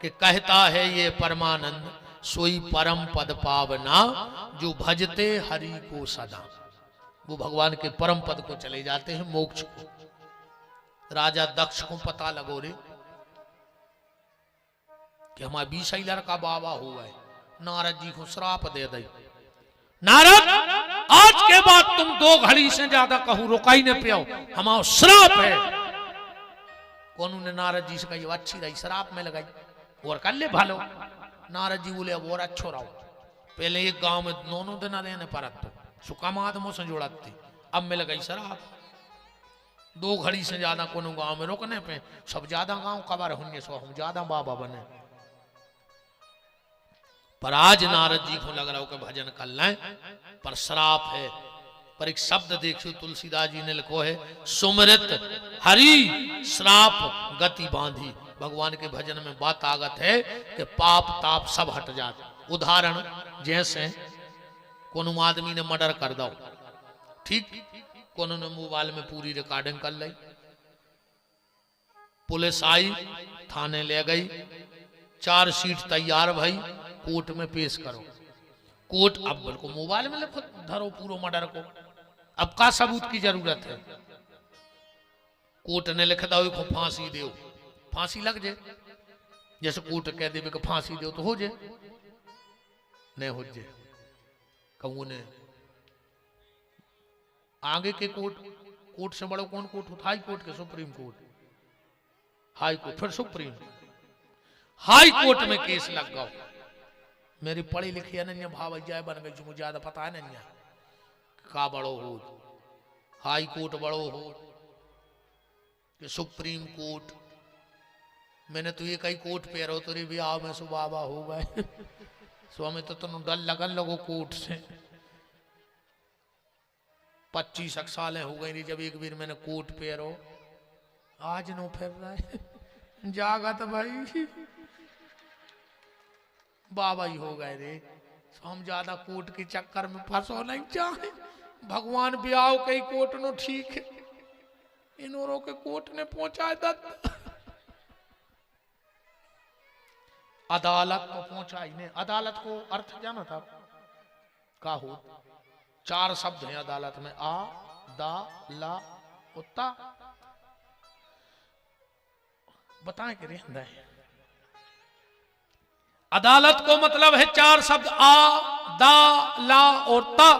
कि कहता है ये परमानंद सोई परम पद पावना, जो भजते हरि को सदा। वो भगवान के परम पद को चले जाते हैं, मोक्ष को। राजा दक्ष को पता लगो रे कि हमारे 20 लड़का बाबा हो गए। नारद जी को श्राप दे दे। नारद आज के बाद तुम 2 घड़ी से ज्यादा कहूं रुकाई न पियो, हमारा श्राप है। कौन ने नारद जी से कही अच्छी रही, श्राप में लगाई और कर ले भालो। नारद जी बोले अब और अच्छो रहो। पहले एक गांव में 9 दिन रहने पर सुकाम आदमों से जोड़ती, अब में लगाई श्राप। 2 घड़ी से ज्यादा कोनो गांव में रोकने पे सब ज्यादा गांव कबर होंगे, सो हम ज्यादा बाबा बने। पर आज नारद जी को लग रहा हो कि भजन कर लें, पर श्राप है। पर एक शब्द देखियो तुलसीदास जी ने लिखो है, सुमृत हरि श्राप गति बांधी। भगवान के भजन में बात आगत है कि पाप ताप सब हट जाते। उदाहरण जैसे कोनो आदमी ने मर्डर कर दो, ठीक, कोनो ने मोबाइल में पूरी रिकॉर्डिंग कर ली, पुलिस आई, थाने ले गई, 4 शीट तैयार भाई, कोर्ट में पेश करो। कोर्ट अब बिल्कुल मोबाइल में लिखो धरो पूरा मर्डर को, अब का सबूत की जरूरत है? कोर्ट ने लिख दो को फांसी दो, फांसी लग जाए। जैसे कोर्ट कह देवे कि फांसी दो तो हो जाए, नहीं हो जाए। कहूँ ने आगे के कोर्ट से बड़ो कौन कोर्ट होता? हाई कोर्ट के सुप्रीम कोर्ट, हाई कोर्ट, फिर सुप्रीम, हाई कोर्ट में केस लग गया। मेरी पढ़ी लिखी अनन्या भाव जाए बन गई, मुझे ज्यादा पता है अनन्या का बड़ो हो, हाई कोर्ट बड़ो हो कि सुप्रीम कोर्ट। मैंने तो ये कई कोर्ट पे रहो तेरे भी आओ में सुबाबा हो गए स्वामी तो तुम डर लगन लगो कोर्ट से। 25 साल हो गई जब एक बार मैंने कोर्ट पे रहो, आज नो फिर रहा है जागत भाई बाबा ही हो गए रे। हम ज्यादा कोर्ट के चक्कर में फंसो नहीं चाहे, भगवान ब्याह कई कोर्ट नो ठीक है, इन औरों के कोर्ट ने पहुंचाए दत्त अदालत को पहुंचा ही नहीं। अदालत को अर्थ जाना था का हो? 4 शब्द हैं अदालत में, आ दा ला उत्ता। बताएं कि रहता है अदालत को मतलब है 4 शब्द, आ दा ला और ता।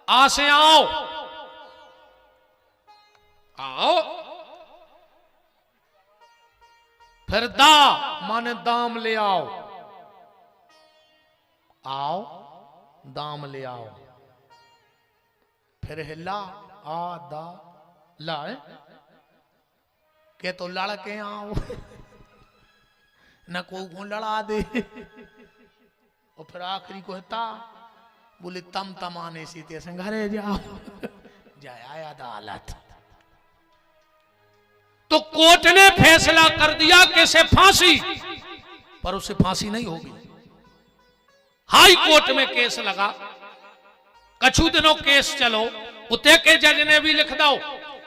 आ से आओ, आओ, फिर दा माने दाम ले आओ, आओ दाम ले आओ, फिर है ला, आ दा ला है के तो लड़के आओ न को लड़ा दे और फिर आखिरी को ता बोले तम तमाने से तेरे घरे जाओ जाए अदालत। तो कोर्ट ने फैसला कर दिया कि इसे फांसी, पर उसे फांसी नहीं होगी। हाई कोर्ट में केस लगा, कछु दिनों केस चलो, उते के जज ने भी लिख दो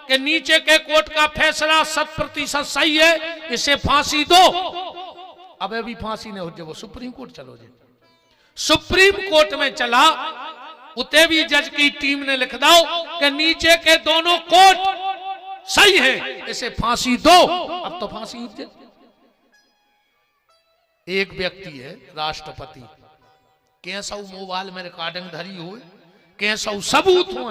कि नीचे के कोर्ट का फैसला 100% सही है, इसे फांसी दो। अब अभी फांसी नहीं हो जाए, वो सुप्रीम कोर्ट चलो जे। सुप्रीम कोर्ट में चला, उते भी जज की टीम ने लिख दो कि नीचे के दोनों कोर्ट सही है, इसे फांसी दो। अब तो फांसी हो जाए। एक व्यक्ति है राष्ट्रपति, कैसा मोबाइल में रिकॉर्डिंग धरी हो, कैसा सबूत हो,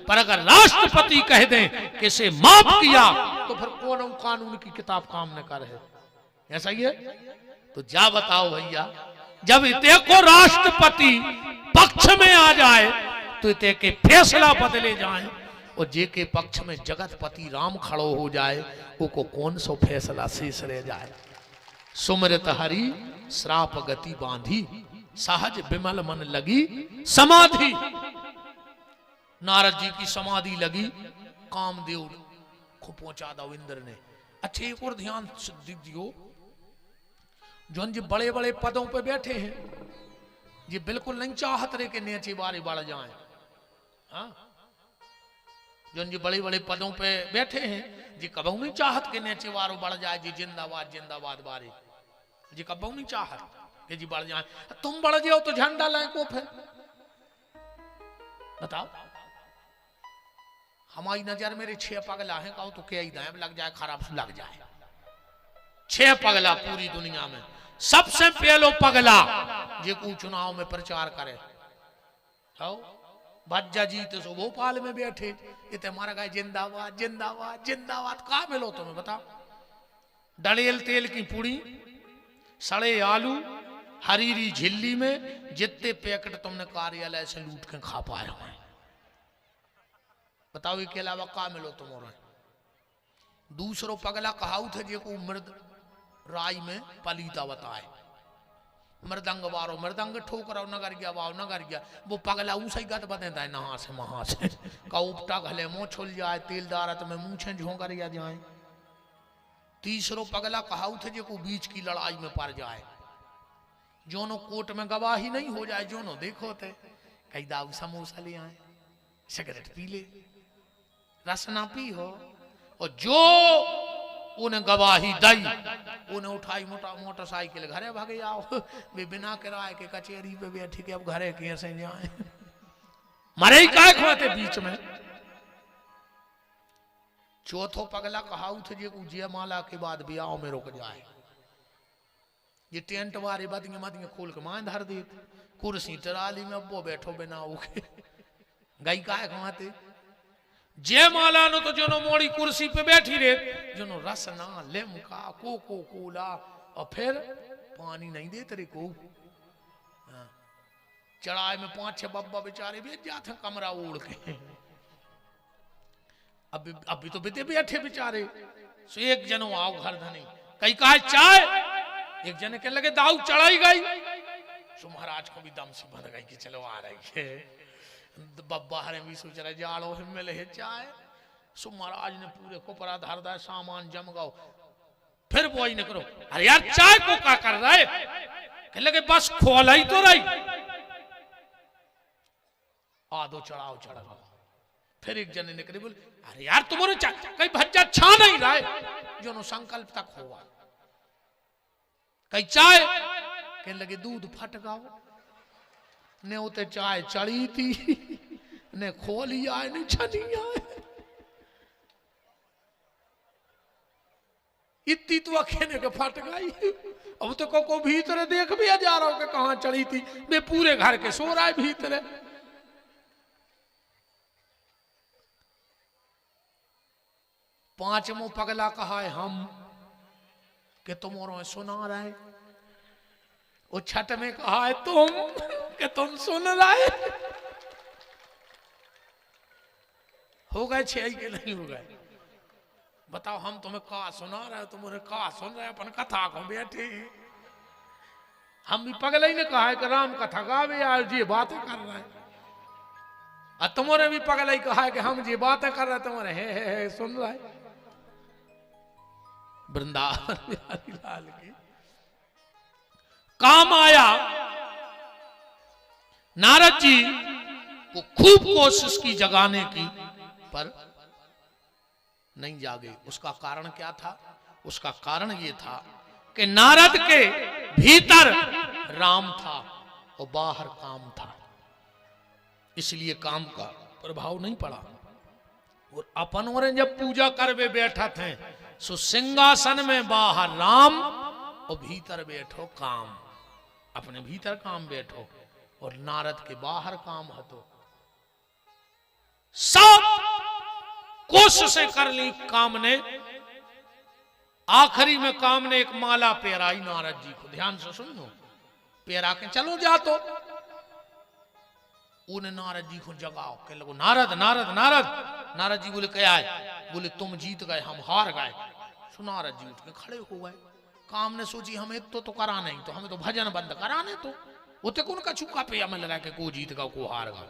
पर अगर राष्ट्रपति कह दें कि इसे माफ किया तो फिर कौन कानून की किताब काम न करे? ऐसा ही है। तो जा बताओ भैया, जब इते को राष्ट्रपति पक्ष में आ जाए तो इते के फैसला बदले जाए, और जे के पक्ष में जगतपति राम खड़ो हो जाए, वो कौन सो फैसला शेष रह जाए। सुमृत हरि श्राप गति बांधी, सहज विमल मन लगी समाधि। नारद जी की समाधि लगी, कामदेव को पहुंचा दो इंद्र ने। अच्छे एक और ध्यान दियो, जो जी बड़े बड़े पदों पे बैठे हैं, ये बिल्कुल नहीं चाहत रहे कि नीचे बारे बढ़ जाए। हाँ, जो जी बड़े बड़े पदों पे बैठे हैं, जी कबू नहीं चाहत कि नीचे वारो बढ़ जाए, जी जिंदाबाद जिंदाबाद बारे, जी कबू नहीं चाहत कि जी बढ़ जाए। तुम बढ़ जाओ तो झंडा लाए को फिर बताओ। हमारी नजर मेरे 6 पगला हैं, कहो तो क्या ही दाएं लग जाए, खराब से लग जाए। 6 पगला पूरी दुनिया में, सबसे पहलो पगला जे को चुनाव में प्रचार करे। भज्जा जी तो सो भोपाल में बैठे, इतने मारा गए जिंदाबाद जिंदाबाद जिंदाबाद। कहा मिलो तुम्हें बताओ? डलेल तेल की पूड़ी, सड़े आलू, हरीरी झिल्ली में जितने पैकेट तुमने कार्यालय से लूट के खा पाए हुए, बताओ इसके अलावा कहा मिलो तुम्हारा? दूसरो पगला कहाऊ थे जे को मृद राय में पलीता बताए, मृदंग वारो मृदंग ठोक रहा नगर गया वाव नगर गया। वो पगला ऊसई गत बतेता है नहा से महा से का उपटा घले मुंह छुल जाए, तेल दारत में मूछे झोंकर या जाए। तीसरो पगला कहाऊ थे जे को बीच की लड़ाई में पड़ जाए, जोनो कोर्ट में गवाही नहीं हो जाए, जोनो देखो थे कई दाऊ समोसा ले आए, सिगरेट पी ले, रस ना पी हो, और जो उन्हें गवाही दई उन्हें उठाई मोटरसाइकिल घरे भागे आओ। वे बिना किराए के कचहरी पे बैठी के अब घरे कैसे जाए, मरे ही काय खोते बीच में। चौथो पगला कहाऊ थे जे को जयमाला के बाद ब्याह में रुक जाए, ये टेंट वाले बदियां मदियां खोल के मां धर देते, कुर्सी टराली में अब वो बैठो बिना उके गई का खाते जय माला नो तो जोनो मोड़ी कुर्सी पे बैठी रहे, जोनो रसना लिमका कोको कोला और फिर पानी नहीं देते रे को। चढ़ाए में 5-6 बब्बा बेचारे बेच जाते कमरा ओढ़ के। अभी तो बिते बैठे बेचारे। सो एक जनो आओ घर धनी कई कहा चाय, एक जने के लगे दाऊ चढ़ाई गई। सो महाराज को भी दम से बंध गई कि चलो आ रही है। बब्बा हरे भी सोच रहे जाड़ो मिले है चाय। सो महाराज ने पूरे को परा धर दा सामान जम गाओ। फिर वो ही न करो, अरे यार चाय को क्या कर रहा है? कह लगे बस खोला ही तो रही। आधो चढ़ाओ चढ़ गो। फिर एक जने ने करे बोले अरे यार तुम्हारे चाय कहीं भज्जा छा नहीं रहा है जो संकल्प तक हुआ। कहीं चाय कह लगे दूध फट गाओ। ने उते चाय चढ़ी थी ने खोली आए ने छनी आए। इतनी तो अखेने के फट गई। अब तो को भीतर देख भी जा रहा हो कि कहां चढ़ी थी। मैं पूरे घर के सो रहा है भीतर। पांचवों पगला कहा है हम कि तुम और सुना रहे। वो छठ में कहा है तुम कि तुम सुन रहे। हो गए 6 के नहीं हो गए। बताओ हम तुम्हें कहा सुना रहे, तुम्हारे कहा सुन रहे, अपन कथा को बैठे। हम भी पगला ही ने कहा है कि राम कथा गावे यार जी बातें कर रहे हैं। और तुम्हारे भी पगला ही कहा है कि हम जी बातें कर रहे, तुम्हारे हे सुन रहे। वृंदावन बिहारी लाल की काम आया। नारद जी को खूब कोशिश की जगाने की पर नहीं जागे। उसका कारण क्या था? उसका कारण ये था कि नारद के भीतर राम था और बाहर काम था, इसलिए काम का प्रभाव नहीं पड़ा। और अपन और जब पूजा करवे बैठा थे सो सिंहासन में बाहर राम और भीतर बैठो काम। अपने भीतर काम बैठो और नारद के बाहर काम हतो। सब कोशिशें कर ली काम ने। आखिरी में काम ने एक माला पेराई नारद जी को। ध्यान से सुन लो। पेरा के चलो जा तो उन्हें नारद जी को जगाओ के लगो नारद नारद नारद। नारद जी बोले क्या है? बोले तुम जीत गए हम हार गए। सो नारद जी उठ के खड़े हो गए। काम ने सोची हमें तो करा नहीं, तो हमें तो भजन बंद कराने। तो उते कौन का चुका पे हमें लगा के को जीत गा को हार गा।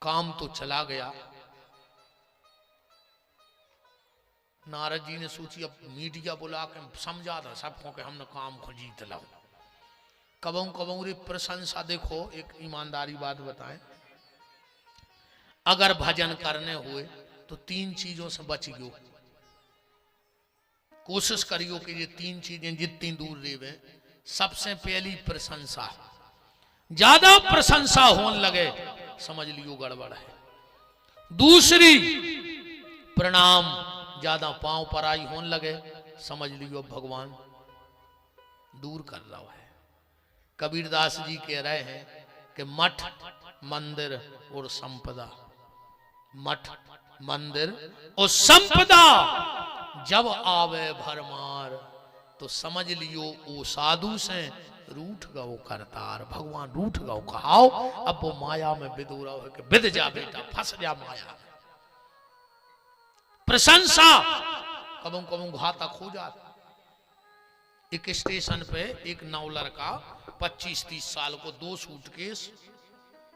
काम तो चला गया। नारद जी ने सोची अब मीडिया बुला के समझा था सबको कि हमने काम को जीत लो। कबों कबों रे प्रशंसा देखो। एक ईमानदारी बात बताएं, अगर भजन करने हुए तो 3 चीजों से बच गयो। कोशिश करियो कि ये 3 चीजें जितनी दूर रेवे। सबसे पहली प्रशंसा। ज्यादा प्रशंसा होने लगे समझ लियो गड़बड़ है। दूसरी प्रणाम। ज्यादा पांव पराई होने लगे समझ लियो भगवान दूर कर रहा है। कबीरदास जी कह रहे हैं कि मठ मंदिर और संपदा, मठ मंदिर और संपदा जब आवे भरमार तो समझ लियो वो साधु से रूठ गो करतार। भगवान रूठ गो कहाओ। अब वो माया में बिदूरा हो कि बिद जा बेटा फंस जा माया। प्रशंसा कबों कबों घातक हो जाता। एक स्टेशन पे एक नौ लड़का 25-30 साल को 2 सूटकेस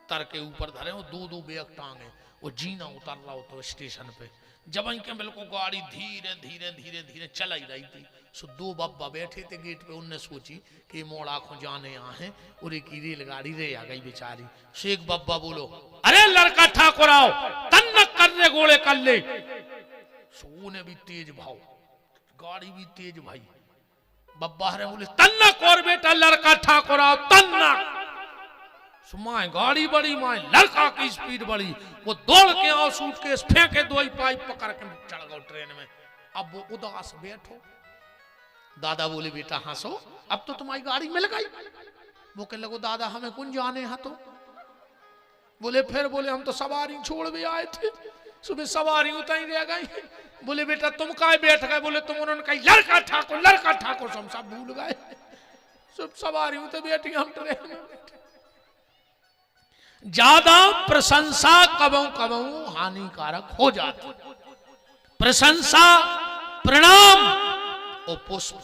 तर के ऊपर धरे और 2-2 बैग टांगे। वो जीना उतर रहा हो तो स्टेशन पे जब इनके बिल्कुल गाड़ी धीरे धीरे धीरे धीरे चला ही रही थी। सो 2 बब्बा बैठे थे गेट पे। उनने सोची कि मोड़ा को जाने यहाँ है और एक रेलगाड़ी रे आ गई बेचारी। सो एक बब्बा बोलो अरे लड़का ठाकुर आओ तन्न कर रे गोले कर ले। सो ने भी तेज भाव, गाड़ी भी तेज भाई। बब्बा हरे बोले तन्ना कोर बेटा लड़का ठाकुर आओ तन्ना। सुमाए गाड़ी बड़ी माए लड़का की स्पीड बड़ी। वो दौड़ के आओ सूटकेस फेंके 2 ही पाइप पकड़ के चढ़ गए ट्रेन में। अब वो उदास बैठो दादा बोले बेटा हंसो, अब तो तुम्हारी गाड़ी मिल गई। वो कहने लगो दादा हमें कौन जाने हा तो। बोले फिर बोले हम तो सवारी छोड़ भी आए थे, सुबह सवारी उतर रह गई। बोले बेटा तुम काहे बैठ गए? बोले तुम उन्होंने कही लड़का ठाकुर हम सब भूल गए, सब सवारी तो बैठी हम ट्रेन में। ज्यादा प्रशंसा कबहू कबहू हानिकारक हो जाती। प्रशंसा प्रणाम और पुष्प,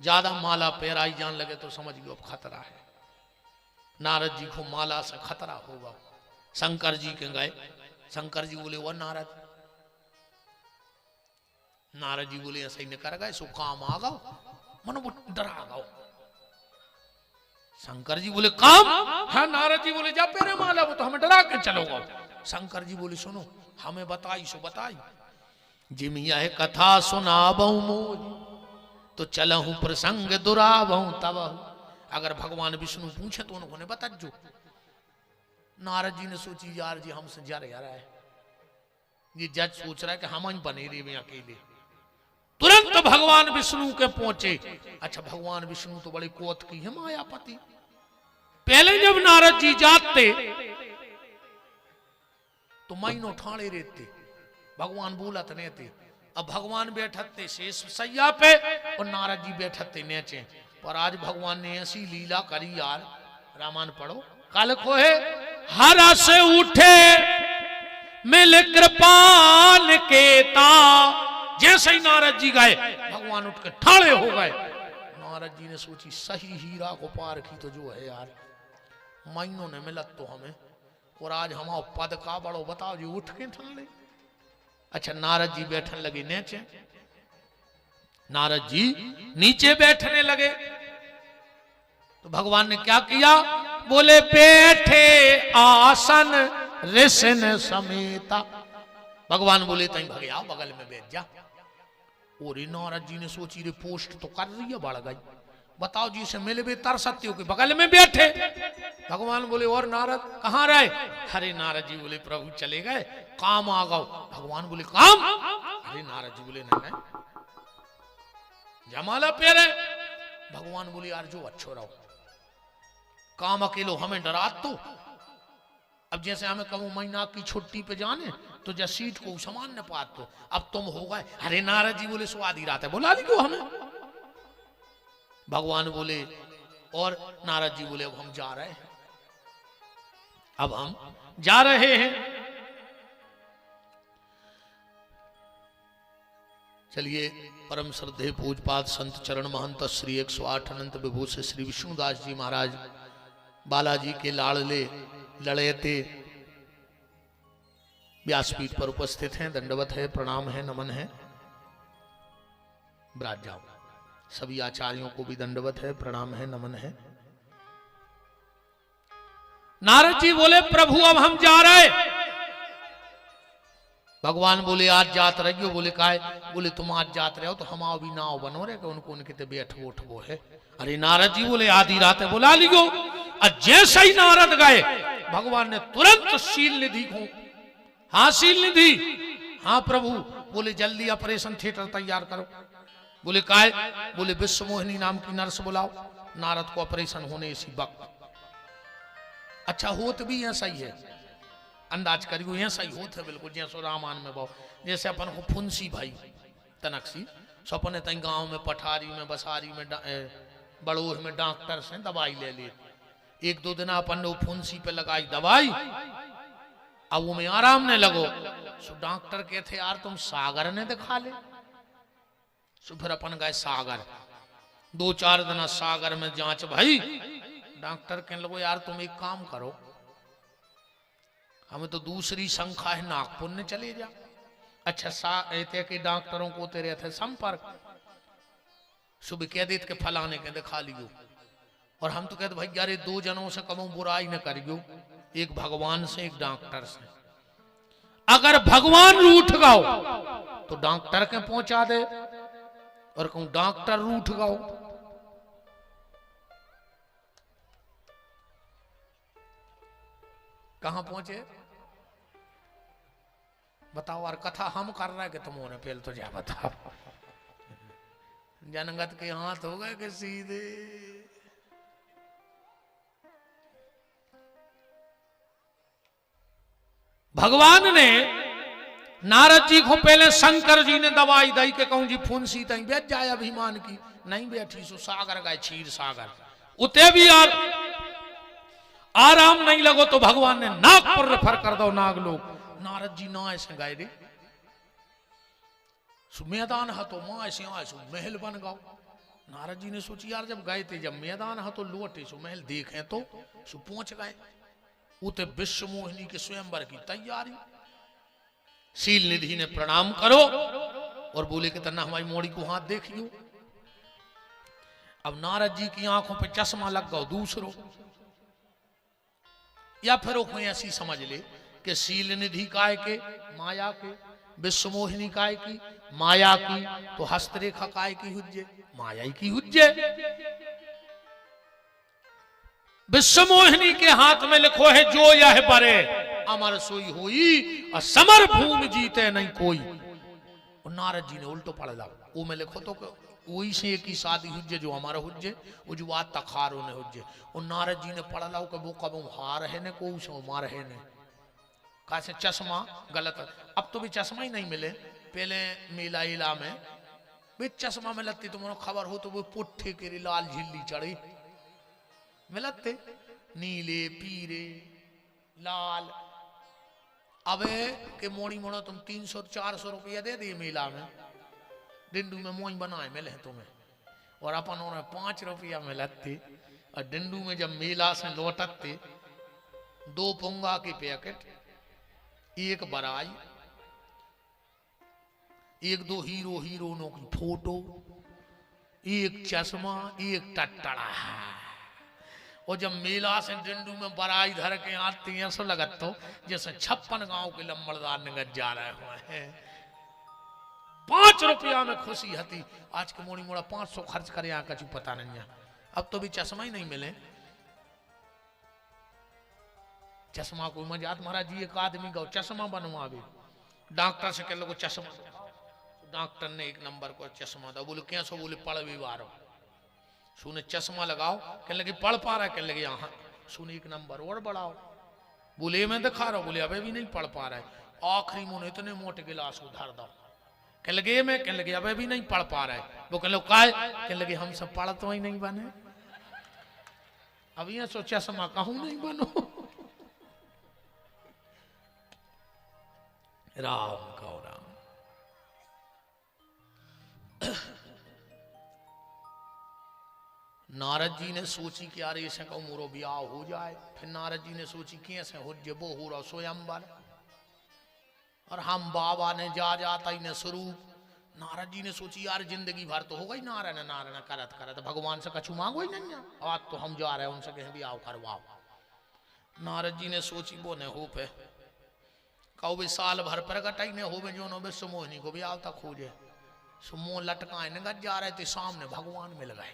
ज्यादा माला पैराई जान लगे तो समझ लो अब खतरा है। नारद जी को माला से खतरा होगा। शंकर जी के गए, शंकर जी बोले वो नारद, नारद जी बोले ऐसा ही नहीं कर गए सो काम आ गओ, मनो वो डरा गओ। शंकर जी बोले काम? हाँ। नारद जी बोले जा पेरे माला, वो तो हमें डरा के चलोगा। शंकर जी बोले सुनो हमें बताई सो बताई, जिम यह कथा सुनाबहु मोय तो चलहु प्रसंग दुराबहु तब। अगर भगवान विष्णु पूछे तो उन्होंने बता जो। नारद जी ने सोची यार जी हमसे जा रहा है, ये जज सोच रहा है कि हम ही बने रहे अकेले। तुरंत भगवान विष्णु के पहुंचे। अच्छा भगवान विष्णु तो बड़े कोत की है मायापति। पहले जब नारद जी जाते तो महीनों ठाणे रहते, भगवान बोलत नहीं थे। अब भगवान बैठते शेष सैया पे और नारद जी बैठते नीचे। पर आज भगवान ने ऐसी लीला करी यार, रामायण पढ़ो। कल को है हरा से उठे मिल कृपान केता, जैसे ही नारद जी गए भगवान उठ के ठाड़े हो गए। नारद जी ने सोची सही हीरा को पार की तो जो है यार, महीनों ने मिलत तो हमें, और आज हमारा पद का बड़ो बताओ जी उठ के ठाड़े। अच्छा नारद जी बैठने लगे नीचे, नारद जी नीचे बैठने लगे तो भगवान ने क्या किया? बोले बैठे आसन ऋषिन समेता। भगवान बोले तई भगया बगल में बैठ जा। और नारद जी ने सोची रे पोस्ट तो कर रही है बढ़ गई, बताओ जी से मिले भी तर सत्यो के बगल में बैठे। भगवान बोले और नारद कहाँ रहे? अरे नारद जी बोले प्रभु चले गए, काम आ गओ। भगवान बोले काम? अरे नारद जी बोले नहीं जमाला पेरे। भगवान बोले यार जो अच्छो रहो, काम अकेलो हमें डरात तो। अब जैसे हमें कहूं महीना की छुट्टी पे जाने तो जैसे सीट को समान न पात तो अब तुम हो गए। अरे नारद जी बोले स्वाद ही रात है बुला ली क्यों हमें? भगवान बोले और नारद जी बोले अब हम जा रहे हैं, अब हम जा रहे हैं। चलिए परम श्रद्धेय पूजपाद संत चरण महंत श्री 108 अनंत विभूषित श्री विष्णुदास जी महाराज बालाजी के लाड़ले लड़ेते व्यासपीठ पर उपस्थित हैं। दंडवत है, प्रणाम है, नमन है। ब्राज जाओ। सभी आचार्यों को भी दंडवत है, प्रणाम है, नमन है। नारद जी बोले प्रभु अब हम जा रहे। भगवान बोले आज जात रही हो? बोले काहे? बोले तुम आज जात रहे हो तो हम आओ भी नाव बनो रहे कि उनको उनके बैठो उठबो है। अरे नारद जी बोले आधी रात है बुला लियो। और जैसे ही नारद गए भगवान ने तुरंत शील निधि को, हाँ शील निधि, हाँ प्रभु। बोले जल्दी ऑपरेशन थिएटर तैयार करो। बोले काहे? बोले विश्व मोहिनी नाम की नर्स बुलाओ, नारद को ऑपरेशन होने इसी वक्त। अच्छा होत भी ऐसा ही है, अंदाज करियो ऐसा ही होता है बिल्कुल जैसे रामायण में बहु। जैसे अपन को फुंसी भाई तनकसी सपने तई गांव में पठारी में बसारी में बड़ोर में डॉक्टर से दवाई ले ली। एक दो दिन अपन ने फुंसी पे लगाई दवाई, अब वो में आराम ने लगो। सो डॉक्टर कहते यार तुम सागर ने दिखा ले। सो फिर अपन गए सागर, 2-4 दिन सागर में जांच भाई। डॉक्टर कहने लगो यार तुम एक काम करो, हमें तो दूसरी शंका है नागपुर ने चले जा। अच्छा ऐसे के डॉक्टरों को तेरे थे संपर्क, सुबह कह देते के फलाने के दिखा लियो। और हम तो कहते भाई यार 2 जनों से कम बुराई न करियो, एक भगवान से एक डॉक्टर से। अगर भगवान रूठ गाओ तो डॉक्टर के पहुंचा दे, और कहूं डॉक्टर रूठ गाओ कहां पहुंचे बताओ। और कथा हम कर रहे हैं कि तुम होने पहले तो जा बताओ। जनगत के हाथ हो गए कि सीधे। भगवान ने नारद जी को पहले शंकर जी ने दवाई दी के कहूं जी फुंसी तई बेच जाए अभिमान की, नहीं बैठी सो सागर गए क्षीर सागर उते भी यार आराम नहीं लगो तो भगवान ने नाग पर रेफर कर दो नाग लोग। नारद जी ना ऐसे गए रे मैदान है तो माँ ऐसे आए सो महल बन गओ। नारद जी ने सोची यार जब गए थे, जब मैदान है तो लौटे सो महल देखे तो सो पहुंच गए। उते विश्व मोहिनी के स्वयंवर की तैयारी। शील निधि ने प्रणाम करो और बोले कि तना हमारी मोड़ी को हाथ देखियो। अब नारद जी की आंखों पे चश्मा लग गया दूसरो, या फिर वो कोई ऐसी समझ ले कि शील निधि काय के माया के, विश्व मोहिनी काय की माया की, तो हस्तरेखा काय की हुज्जे माया ही की हुज्जे। विश्व मोहिनी के हाथ में लिखो है जो यह बरे अमर सोई होई और समर भूमि जीते नहीं कोई। और नारद जी ने उल्टो पढ़ ला वो में लिखो तो वही से एक ही शादी हुज्जे जो हमारा हुज्जे वो जो बात तखारो ने हुज्जे। और नारद जी ने पढ़ ला कि वो कब हार है ने को मार है ने कैसे चश्मा गलत। अब तो भी चश्मा ही नहीं मिले। पहले मेला इला में भी चश्मा मिलती तो मुझे खबर हो तो वो पुट्ठे के लाल झिल्ली चढ़ी मिलते नीले पीरे लाल। अबे के मोड़ी मोड़ो तुम 300-400 रुपया दे दिए मेला में, डिंडू में मोई बनाए मिले तुम्हें, और अपन उन्हें 5 रुपया मिलते। और डिंडू में जब मेला से लौटते 2 पुंगा के पैकेट, 1 बराई, 1-2 हीरो हीरोइनों की फोटो, 1 चश्मा, 1 टट्टड़ा। और जब मेला से डिंडू में बराई धर के आते हैं ऐसा लगता तो जैसे 56 गांव के लंबड़दार निगत जा रहे हुए हैं। 5 रुपया में खुशी हती। आज के मोड़ी मोड़ा 500 खर्च करे यहाँ कछु पता नहीं है। अब तो भी चश्मा ही नहीं मिले। चश्मा कोई मजात महाराज जी एक आदमी गौ चश्मा बनवावे, डॉक्टर से कह लो चश्मा, डॉक्टर ने 1 नंबर को चश्मा था। बोले क्या सो, बोले पढ़ भी बारो सुने चश्मा लगाओ, कहने लगे पढ़ पा रहा है, कहने लगे यहाँ सुने 1 नंबर और बढ़ाओ। बोले मैं दिखा रहा हूँ, बोले अबे भी नहीं पढ़ पा रहा है। आखिरी मुंह इतने मोटे गिलास उधार दो, कहने लगे मैं, कहने लगे अबे भी नहीं पढ़ पा रहा है। वो कहने लगे काय, कहने लगे हम सब पढ़ तो ही नहीं बने, अब ये सो चश्मा कहूं नहीं बनो। राम कहो राम। नारद जी ने सोची कि यार ऐसे कहूं मोरो ब्याह हो जाए। फिर नारद जी ने सोची कि ऐसे हो जबो हो रहा स्वयंवर, और हम बाबा ने जा जाता ही न स्वरूप। नारद जी ने सोची यार जिंदगी भर तो हो गई नारायण नारायण करत करत, भगवान से कछु मांगो ही नहीं, आज तो हम जा रहे हैं उनसे कहीं ब्याह करवाओ। नारद जी ने सोची वो न हो पे कहो भी साल भर प्रगट ही न हो जो नो विश्व मोहिनी को ब्याह तक खोजे। सुमो लटकाए नगत जा रहे थे, सामने भगवान मिल गए।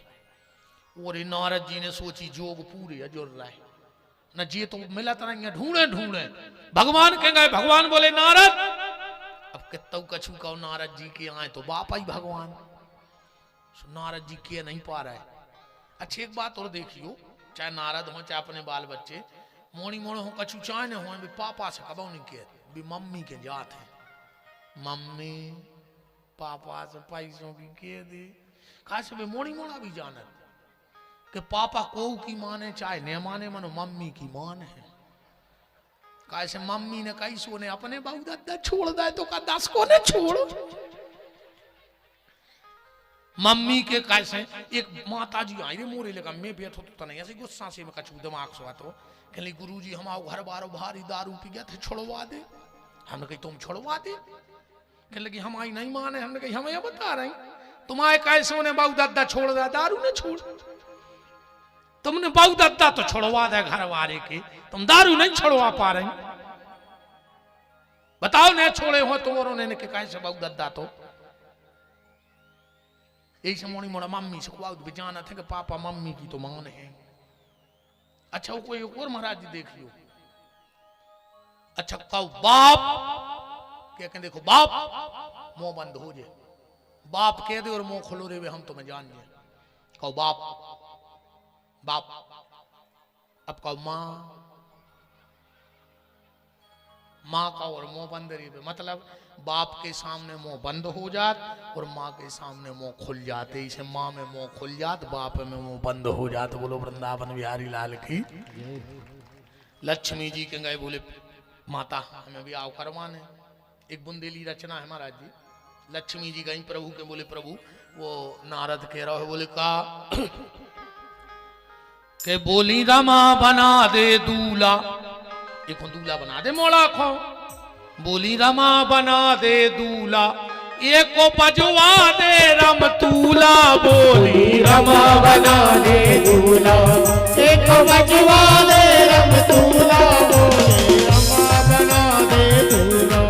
और नारद जी ने सोची जोग पूरे अजुर रहे न जी तो मिलत नहीं है, ढूंढे ढूंढे भगवान कह गए। भगवान बोले नारद अब कितना कछु कहो, नारद जी के आए तो बापा ही भगवान। नारद जी के नहीं पा रहा है। अच्छी एक बात और देखियो, चाहे नारद हो चाहे अपने बाल बच्चे मोड़ी मोड़े हो कछु चाहे न हो, पापा से कबो नहीं के भी मम्मी के जात है। मम्मी पापा से पैसों की के दे खास में मोड़ी मोड़ा भी जानत कि पापा को की माने चाहे न माने मनो मम्मी की मान है। कैसे मम्मी ने कई सोने अपने बाबू दादा छोड़ दे तो का 10 को ने छोड़ो। मम्मी के कैसे एक माता जी आई रे मोरे लगा मैं बैठो तो नहीं ऐसे गुस्सा से में कछु दिमाग से तो कहली गुरुजी हम आओ घर बारो भारी दारू पी गया थे छोड़वा दे। हमने कही तुम छोड़वा दे, कहने लगी हमारी नहीं माने। हमने कही हमें यह बता रही तुम्हारे कैसे उन्हें बाबू दादा छोड़ दे, दारू ने छोड़, तुमने बाबू दादा तो छोड़वा दे घर वाले के, तुम दारू नहीं छोड़वा पा रही। बताओ नहीं छोड़े हो तुम और उन्हें के कैसे बाबू दादा तो यही से मोड़ी मोड़ा मम्मी से जाना थे कि पापा मम्मी की तो मान है। अच्छा वो कोई और महाराज जी देख लियो। अच्छा कहो बाप क्या कहते देखो बाप मुंह बंद हो जाए, बाप कह दे और मुंह खोलो रे वे हम तुम्हें जान जाए। कहो बाप बाप, अब कहो माँ माँ का और मुंह बंद रही, मतलब बाप के सामने मुंह बंद हो जात और माँ के सामने मुंह खुल जाते। इसे माँ में मुंह खुल जात, बाप में मुंह बंद हो जात। बोलो वृंदावन बिहारी लाल की। लक्ष्मी जी के गए, बोले माता हमें भी आओ करवाने। एक बुंदेली रचना है महाराज जी। लक्ष्मी जी गई प्रभु के, बोले प्रभु वो नारद कह रहा है, बोले का के बोली रमा बना दे दूल्हा, एक दूल्हा बना दे मोड़ा खो। बोली रमा बना दे दूल्हा, एक को बजवा दे रम तूला। बोली रमा बना दे दूल्हा, एक को बजवा दे रम तूला। बोली रमा बना दे दूल्हा।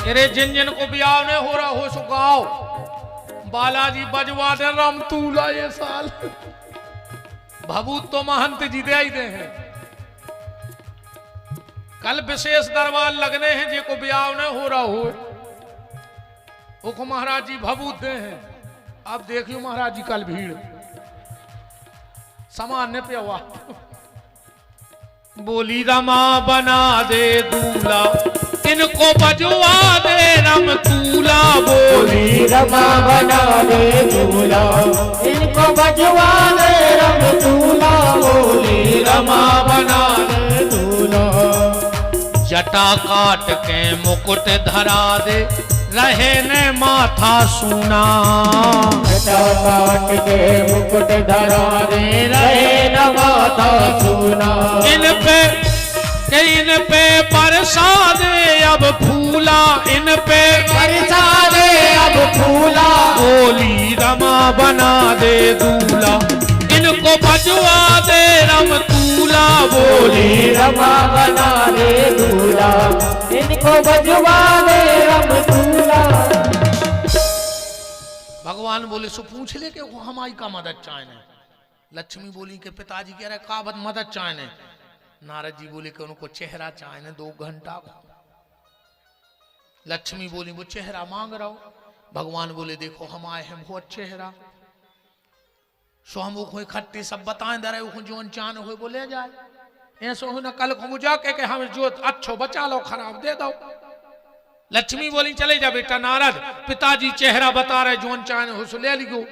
तेरे जिन जिन को ब्याह ने हो रहा हो सुखाओ, बालाजी बजवा दे रम तूला। ये साल भभूत तो महंत जी दे ही दे हैं। कल विशेष दरबार लगने हैं, जे को ब्याह न हो रहा हो वो को महाराज जी भभूत दे हैं। अब देख लो महाराज जी कल भीड़ सामान्य पे हुआ। बोली रमा बना दे दूल्हा, इनको बजवा दे रम तूला। बोली रमा बना दे दूल्हा, इनको बजवा दे रम तूला। बोली रमा बना दे दूल्हा। जटा काट के मुकुट धरा दे, रहे ने माथा सुना। जटा काट के मुकुट धरा दे, रहे न माथा सुना। इन पे बरसा दे अब फूला, इन पे बरसा दे अब फूला। बोली रमा बना दे दूल्हा, इनको बजवा दे रम तूला। बोली रमा बना दे दूल्हा, इनको बजवा दे रम तूला। भगवान बोले सो पूछ ले के हमारी का मदद चाहने। लक्ष्मी बोली के पिताजी कह रहे का मदद चाहने। नारद जी बोले कि उनको चेहरा चाहने 2 घंटा। लक्ष्मी बोली वो चेहरा मांग रहा हो। भगवान बोले देखो हम आए हैं बहुत चेहरा, सो हम वो खट्टे सब बताएं दे रहे जोन चान हो बोले जाए। ऐसा हो ना कल को जाके के हम जो अच्छो बचा लो खराब दे दो। लक्ष्मी बोली चले जा बेटा नारद, पिताजी चेहरा बता रहे जोन चान हो सो ले लियो।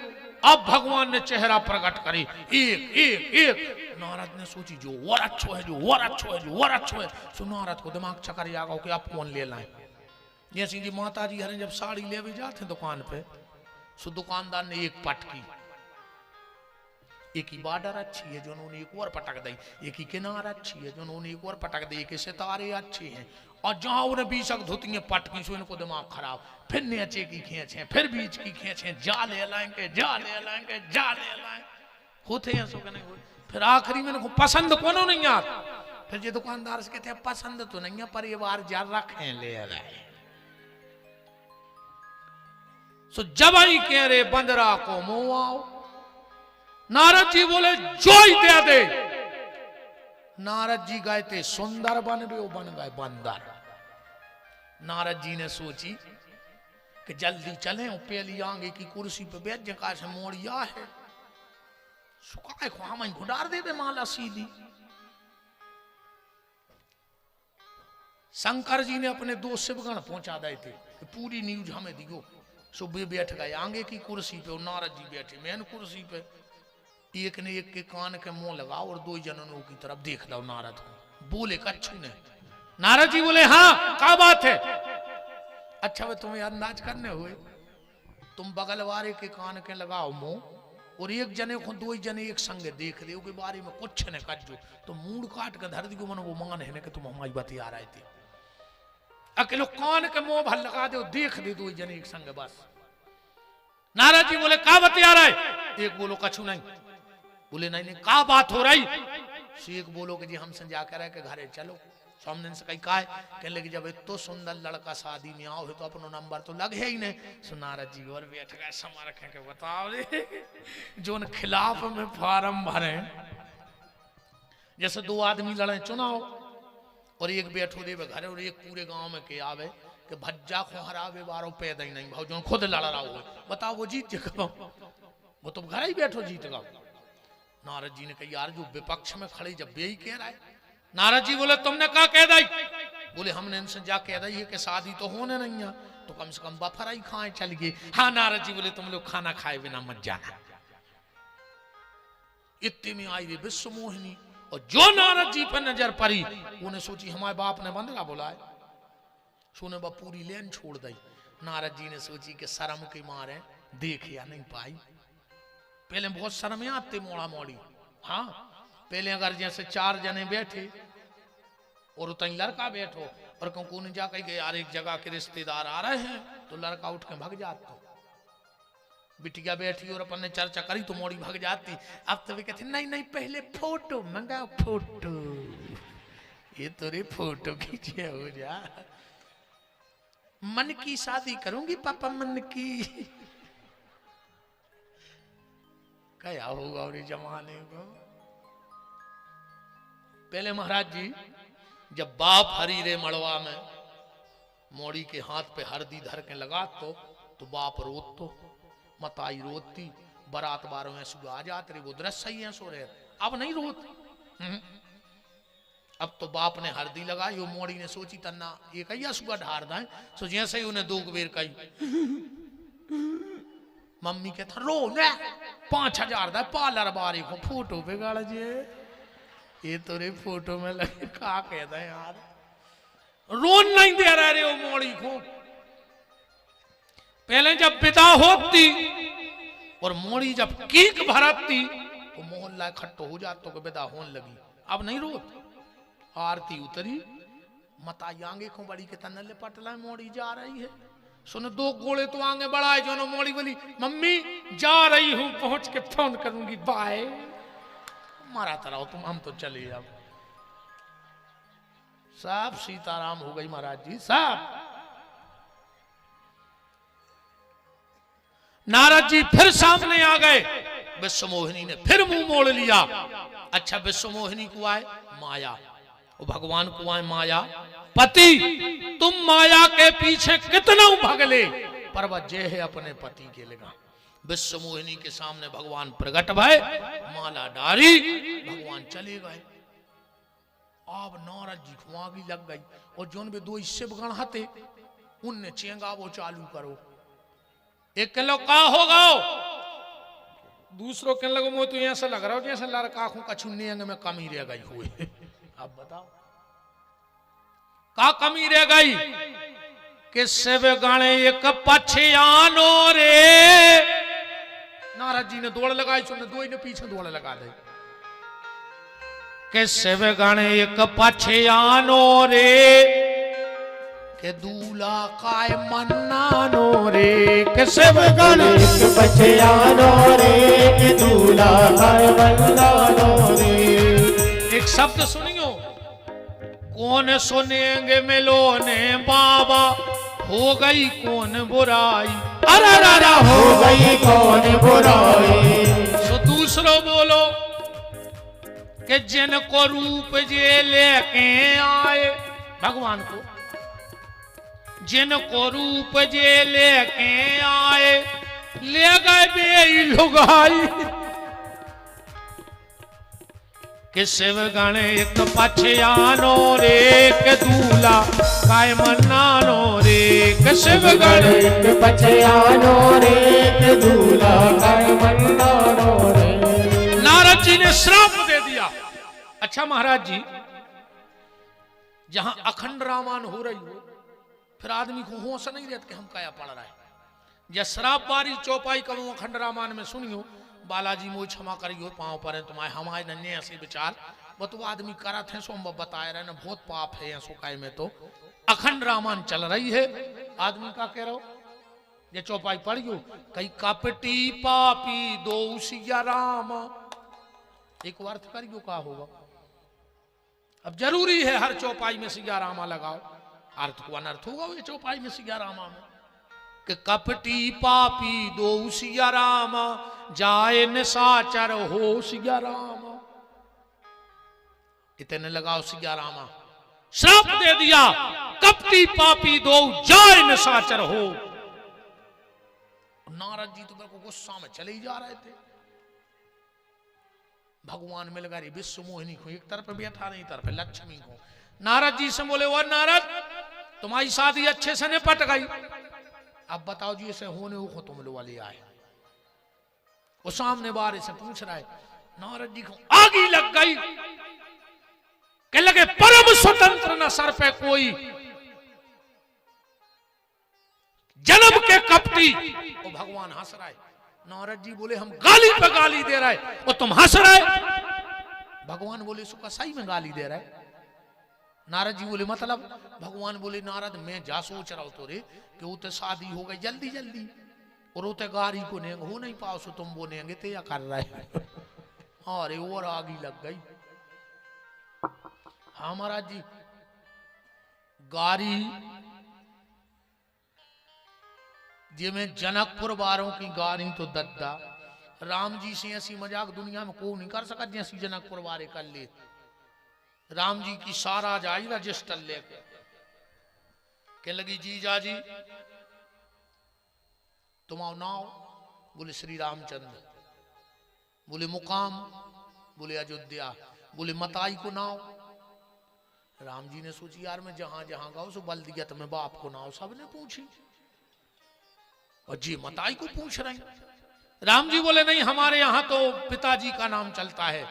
अब भगवान ने चेहरा प्रकट करे एक एक एक। नारद ने सोची जो और अच्छो है, जो और अच्छो है, जो और अच्छो है। सो नारद को दिमाग चक्कर आ गया कि अब कौन ले लाए। जैसे कि माता जी हरे जब साड़ी ले भी जाते दुकान पे, सो दुकानदार ने एक पटकी, एक ही बॉर्डर अच्छी है जो उन्होंने एक और पटक दी, एक ही किनार अच्छी है जो उन्होंने एक और पटक दी, एक सितारे अच्छे हैं। और जहां उन्हें बीच धोती है पटकी, सो इनको दिमाग खराब। फिर नीचे की खींचे, फिर बीच की खींचे, जा ले लाएंगे, जा ले लाएंगे, जा ले लाएंगे, होते हैं सो नहीं हो। फिर आखिरी में इनको पसंद कौन नहीं आता। फिर ये दुकानदार से कहते हैं पसंद तो नहीं है पर ये बार जा रखे ले रहे। सो जब आई कह रहे बंदरा को मुंह आओ। नारद जी बोले जो ही दे दे। नारद जी गए थे सुंदर बन गए, वो बन गए बंदर। नारद जी ने सोची कि जल्दी चलें, पहली आगे की कुर्सी पे बैठ जका से मोड़िया है सुखाए को हम घुडार दे दे माला सीधी। शंकर जी ने अपने 2 शिवगण पहुंचा दिए थे कि पूरी न्यूज हमें दियो। सुबह बैठ गए आगे की कुर्सी पे और नारद जी बैठे मेन कुर्सी पे। एक ने एक के कान के मुंह लगाओ और 2 जनों की तरफ देख लो। नारद बोले कच्छू ने। नारद जी बोले हाँ क्या बात है। अच्छा वे तुम्हें अंदाज करने हुए, तुम बगल वाले के कान के लगाओ मुंह और एक जने को 2 जने एक संग देख रहे के बारे में कुछ न कजो तो मूड काट के धरती को मन वो मान है कि तुम हमारी बतिया रहे थे। अकेलो कान के मुंह भर लगा दे देख दे 2 जने एक संग बस। नारद जी बोले का बतिया रहा है। एक बोलो कछु नहीं। बोले नहीं नहीं का बात हो रही। शेख बोलो कि जी हमसे जाकर है कि घरे चलो। सामने से कहीं का है कहने लगे जब इतो सुंदर लड़का शादी में आओ है तो अपनो नंबर तो लगे ही नहीं। सो नारद जी और बैठ गए समा रखे के बताओ रे जो न खिलाफ में फार्म भरे। जैसे 2 आदमी लड़े चुनाव और एक बैठो देवे घर और एक पूरे गांव में के आवे कि भज्जा को हरावे बारो पैदा ही नहीं भाव जो खुद लड़ रहा हो बताओ वो जीत जगह वो तो घर ही बैठो जीत गया। नारद जी ने कहा यार जो विपक्ष में खड़े जब यही कह रहा है। नारद जी बोले तुमने कहा कह दी? बोले हमने इनसे जा कह दी है कि शादी तो होने नहीं है तो कम से कम बफरा ही खाए चल गए। हाँ नारद जी बोले तुम लोग खाना खाए बिना मत जाना। इतने में आई रे विश्व मोहिनी और जो नारद जी पर नजर पड़ी उन्हें सोची हमारे बाप ने बंदरा बुलाए सुने बा पूरी लेन छोड़ दी। नारद जी ने सोची कि शर्म के मारे देख या नहीं पाई। पहले बहुत शर्म आते मोड़ा मोड़ी। हाँ पहले अगर जैसे 4 जने बैठे और उतनी लड़का बैठो और कौन जाकर गए यार एक जगह के रिश्तेदार आ रहे हैं तो लड़का उठ के भाग जाता। बिटिया बैठी और अपन ने चर्चा करी तो मोड़ी भाग जाती। अब तो वे कहते नहीं नहीं पहले फोटो मंगाओ फोटो ये तो रे फोटो खींचे हो जा मन की शादी करूंगी पापा मन की। क्या होगा और जमाने को। पहले महाराज जी जब बाप हरी रे मड़वा में मोड़ी के हाथ पे हरदी धर के लगा तो बाप रोत तो मताई रोती बारात बारों में सुबह आ जाते रे वो दृश्य ही है सो रहे। अब नहीं रोत। अब तो बाप ने हरदी लगाई वो मोड़ी ने सोची तन्ना ये कही सुबह ढार दाए सो जैसे ही उन्हें 2 बेर कही मम्मी के था रो ने 5000 दा पार्लर बारी को फोटो बिगाड़ जे ये तो रे फोटो में लगे का कहता है यार रोन नहीं दे रहा रे वो मोड़ी को। पहले जब पिता होती और मोड़ी जब कीक भरती तो मोहल्ला इकट्ठो हो जातो को विदा होने लगी। अब नहीं रोत। आरती उतरी मता आगे को बड़ी के तन पटला मोड़ी जा रही है सुनो 2 गोले तो आगे बढ़ाए जो नो मोड़ी बोली मम्मी जा रही हूं पहुंच के फोन करूंगी बाय। मारा तरह तुम हम तो चले अब सब सीताराम हो गई महाराज जी सब। नारद जी फिर सामने आ गए। विश्व मोहिनी ने फिर मुंह मोड़ लिया। अच्छा विश्व मोहिनी को आए माया वो भगवान को आए माया पति तुम माया के पीछे कितना भगले पर वह जय है अपने पति के लगा। विश्व मोहिनी के सामने भगवान प्रकट भय माला डारी भगवान चले गए। अब नारद जी को आगी लग गई और जोन में 2 शिवगण हते उनने चेंगा वो चालू करो। एक कह लो का होगा दूसरों कहने लगो मुझे तो ऐसा लग रहा हो जैसे लड़का आंखों कछु नेंग में कमी रह गई हुई। अब बताओ का कमी रह गई कि शिव गणे एक पछयानो रे। नारद जी ने दौड़ लगाई सुनने 2 ने पीछे दौड़ लगा दी कि शिव गणे एक पछयानो रे के दूल्हा काय मन्नानो रे के शिव गणे एक पछयानो रे के दूल्हा काय मन्नानो रे। एक शब्द सुनियो कौन सुनेंगे मिलोने बाबा हो गई कौन बुराई अरे हो गई कौन बुराई। सो दूसरो बोलो कि जिनको रूप जे लेके आए भगवान को जिनको रूप जे लेके आए ले गए बे लुगाई कि शिव गण एक पछयानो रे के दूल्हा काय मन्नानो रे के शिव गण एक पछयानो रे के दूल्हा काय मन्नानो रे। नारद जी ने श्राप दे दिया। अच्छा महाराज जी जहां अखंड रामायण हो रही हो फिर आदमी को होश नहीं रहता कि हम क्या पढ़ रहा है। जब श्राप बारी चौपाई करूं अखंड रामायण में सुनियो बालाजी मोह क्षमा करियो पांव पर तुम्हारे हमारे नन्हे ऐसे विचार वो तो आदमी करत है सो हम बताए रहे ना बहुत पाप है ऐसो काय में तो अखंड रामायण चल रही है आदमी का कह रहा हो ये चौपाई पढ़ियो कई कपटी पापी दो सिया राम एक अर्थ करियो का होगा। अब जरूरी है हर चौपाई में सिया रामा लगाओ अर्थ को अनर्थ होगा ये चौपाई में सिया रामा में कि कपटी पापी दो सिया रामा जाए निशाचर हो सिया रामा इतने लगाओ सिया रामा श्राप दे दिया, कपटी पापी दो जाय निशाचर हो। नारद जी तो बिल्कुल गुस्सा में चले ही जा रहे थे। भगवान मिल गए विश्व मोहिनी को, एक तरफ बैठा नहीं तरफ लक्ष्मी को। नारद जी से बोले, वो नारद तुम्हारी शादी अच्छे से निपट गई, अब बताओ जी इसे होने को तुम लोग वाले आए। वो सामने बार से पूछ रहा है, नारद जी को आग ही लग गई कि लगे परम स्वतंत्र न सर पे कोई, जन्म के कपटी। वो भगवान हंस रहा है। नारद जी बोले, हम गाली पे गाली दे रहे और तुम हंस रहे। भगवान बोले, सुखा सही में गाली दे रहा है। नारद जी बोले, मतलब? भगवान बोले, नारद मैं जा सोच रहा हूं तो रे कि उते शादी हो गई जल्दी जल्दी और उते गाड़ी को नहीं हो नहीं पाओ सो तुम बोलेंगे ते या कर रहे अरे और आगी लग गई। हाँ महाराज जी, गाड़ी जिमें जनकपुर वालों की गाड़ी तो दद्दा, राम जी से ऐसी मजाक दुनिया में को नहीं कर सका जैसी जनकपुर वाले कर ले। राम जी की सारा जाई रजिस्टर लेके कह लगी, जीजा जी तुम्हारा नाम? बोले श्री रामचंद्र। बोले मुकाम? बोले अयोध्या। बोले मताई को नाव? राम जी ने सोची यार मैं जहां जहां गाऊं सो बल्दियत में बाप को नाव सबने पूछी और जी मताई को पूछ रहे हैं। राम जी बोले नहीं, हमारे यहाँ तो पिताजी का नाम चलता है।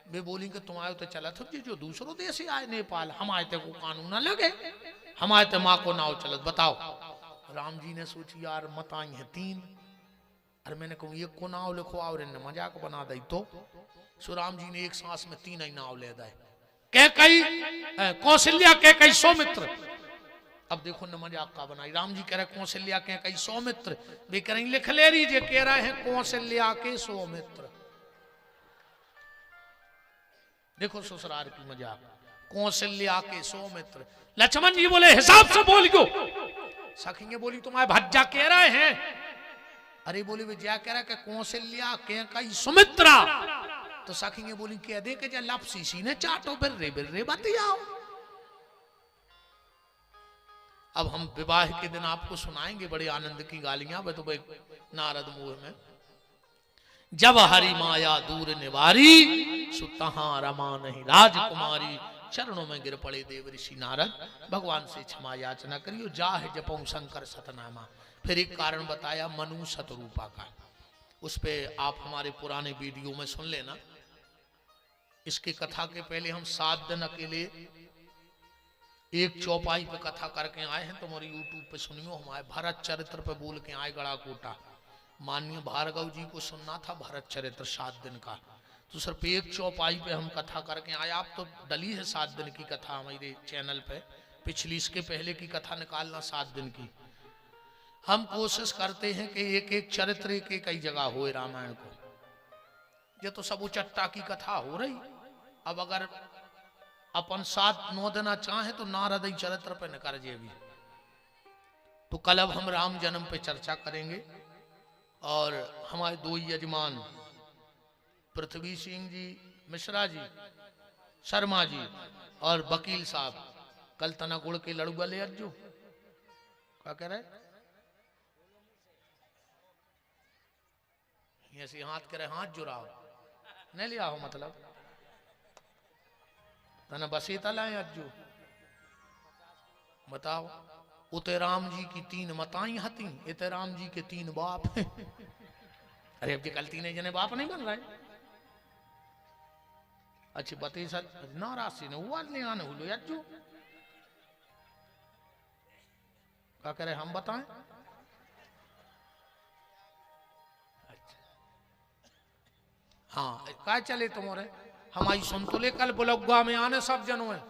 वे बोली कि तुम्हारे तो चला था जो दूसरों देश से आए नेपाल, हमारे ते को कानून न लगे, हमारे ते माँ को नाव चलत। बताओ। राम जी ने सोची यार मताई है 3, अरे मैंने कहूँ एक को नाव लिखो और इन्हें मजाक बना दी तो सो राम जी ने एक सांस में 3 ही नाव ले दाए। कैकई, कौशल्या, कैकई, सौमित्र। अब देखो न मजाक का बनाई। राम जी कह रहे कौशल्या कैकई सौमित्र, वे कह रही लिख ले लीजिए, कह रहे हैं कौशल्या के सौमित्र। देखो ससुराल की मजाक, कौशल्या के सौमित्र। लक्ष्मण जी बोले हिसाब से बोलियो। सखी बोली तुम्हारे भज्जा कह रहे हैं? अरे बोली वे क्या कह रहा है कौशल्या कैकई सुमित्रा। तो सखी बोली कह दे के लपसी सी ने चाटो बिर्रे बिर्रे बतियाओ। अब हम विवाह के दिन आपको सुनाएंगे बड़े आनंद की गालियां। वे तो भाई नारद मुंह में, जब हरि माया दूर निवारी सो तहां रमा नहीं राजकुमारी। चरणों में गिर पड़े देव ऋषि नारद, भगवान से क्षमा याचना करियो, जाहे जपऊं शंकर सतनामा। फिर एक कारण बताया मनु शतरूपा का, उस पे आप हमारे पुराने वीडियो में सुन लेना। इसकी कथा के पहले हम 7 दिन अकेले एक चौपाई पे कथा करके आए हैं, तुम्हारी यूट्यूब पे सुनियो। हमारे भरत चरित्र पे बोल के आए गड़ा कोटा। माननीय भार्गव जी को सुनना था भरत चरित्र 7 दिन का, तो सिर्फ एक चौपाई पे हम कथा करके आए। आप तो डली है 7 दिन की कथा हमारे चैनल पे, पिछली इसके पहले की कथा निकालना 7 दिन की। हम कोशिश करते हैं कि एक एक चरित्र एक एक जगह हो रामायण को। ये तो सब उचट्टा की कथा हो रही। अब अगर अपन 7-9 दिन चाहे तो नारद चरित्र पे निकर जे भी। तो कल अब हम राम जन्म पे चर्चा करेंगे और हमारे 2 यजमान पृथ्वी सिंह जी मिश्रा जी, शर्मा जी और वकील साहब कल तना गुड़ के लड़ुआ ले अज्जो। क्या कह रहे? ऐसे हाथ करे हाथ जुड़ाओ नहीं लिया हो, मतलब तना बसीता लाए अज्जो। बताओ, उते राम जी की 3 मताई हती, इते राम जी के 3 बाप। अरे अब कल 3 जने बाप नहीं बन रहे। अच्छी बते सर नारासी ने हुआ ले आने हुलो अज्जो। क्या करे हम बताएं? हाँ क्या चले तुम्हारे हमारी सुन तो ले कल बुलगुआ में आने सब जनों है।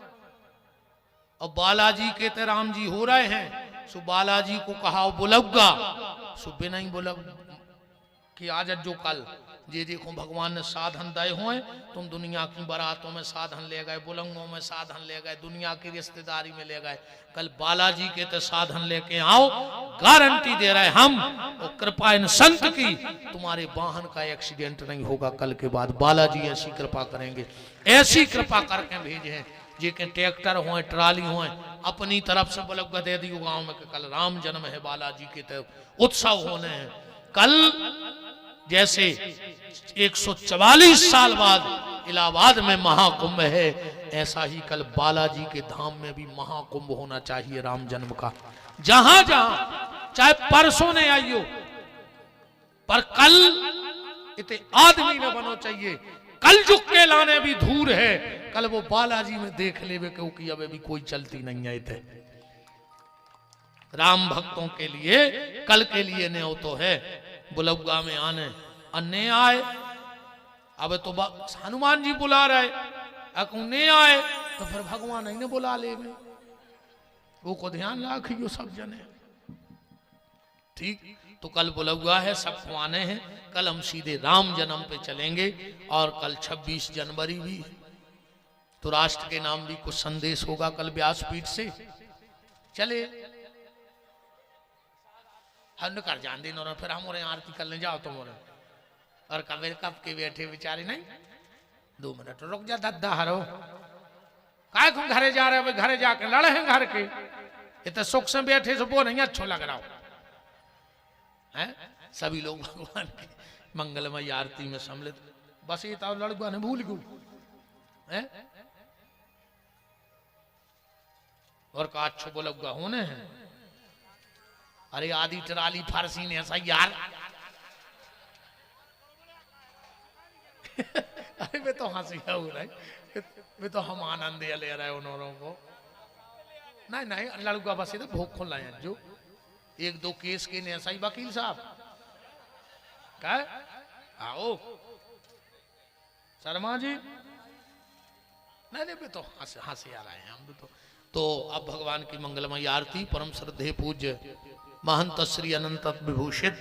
और बालाजी के ते राम जी हो रहे हैं, सो बालाजी को कहा बुलगुआ, सो बिना ही बुलग कि आज जो कल जे देखो भगवान ने साधन दे हुए। तुम दुनिया की बारातों में साधन ले गए, बुलंगों में साधन ले गए, दुनिया की रिश्तेदारी में ले गए। कल बालाजी के ते साधन लेके आओ, गारंटी दे रहे हम। और कृपा इन संत की, तुम्हारे वाहन का एक्सीडेंट नहीं होगा। कल के बाद बालाजी ऐसी कृपा करेंगे, ऐसी कृपा करके भेजे हैं जे के ट्रैक्टर हो ट्राली हो अपनी तरफ से बलग दे दियो गांव में कि कल राम जन्म है बालाजी के तो उत्सव होने हैं। कल जैसे 144 साल बाद इलाहाबाद में महाकुंभ है, ऐसा ही कल बालाजी के धाम में भी महाकुंभ होना चाहिए राम जन्म का। जहां जहां चाहे परसों ने आइयो पर कल इतने आदमी न बनो चाहिए। कल झुक के लाने भी धूर है, कल वो बालाजी में देख ले क्योंकि अब भी कोई चलती नहीं है। थे राम भक्तों के लिए कल के लिए ने तो है बुलौगा में आने अन्य आए। अब तो हनुमान जी बुला रहे अकुने आए तो फिर भगवान ही ने बुला ले वो को ध्यान रखियो सब जने। ठीक तो कल बुलौगा है, सबको आने हैं। कल हम सीधे राम जन्म पे चलेंगे और कल 26 जनवरी भी है तो राष्ट्र के नाम भी कुछ संदेश होगा कल व्यासपीठ से। चले हम कर जान दिन और फिर हम आरती करने जाओ तुम और कब के बैठे बेचारे नहीं 2 मिनट रुक जा दद्दा हरो काय तुम घरे जा रहे हो, घरे जाकर लड़े हैं घर के इतने सुख से बैठे से वो नहीं अच्छो लग रहा है। सभी लोग भगवान की मंगलमय आरती में सम्मिलित, बस ये तो लड़का ने भूल गए और का अच्छो बोलगा होने हैं। अरे आदि टराली फारसी ने ऐसा यार अरे वे तो हंसी हो रहा है, वे तो हम आनंद ले रहे उन्होंने को नहीं नहीं लड़का बस ये तो भूख खोल लाए जो 1-2 केस के ने ऐसा ही वकील साहब क्या आओ शर्मा जी नहीं नहीं तो हंसी आ रहे हैं हम तो अब भगवान की मंगलमय आरती परम श्रद्धेय पूज्य महंत श्री अनंत विभूषित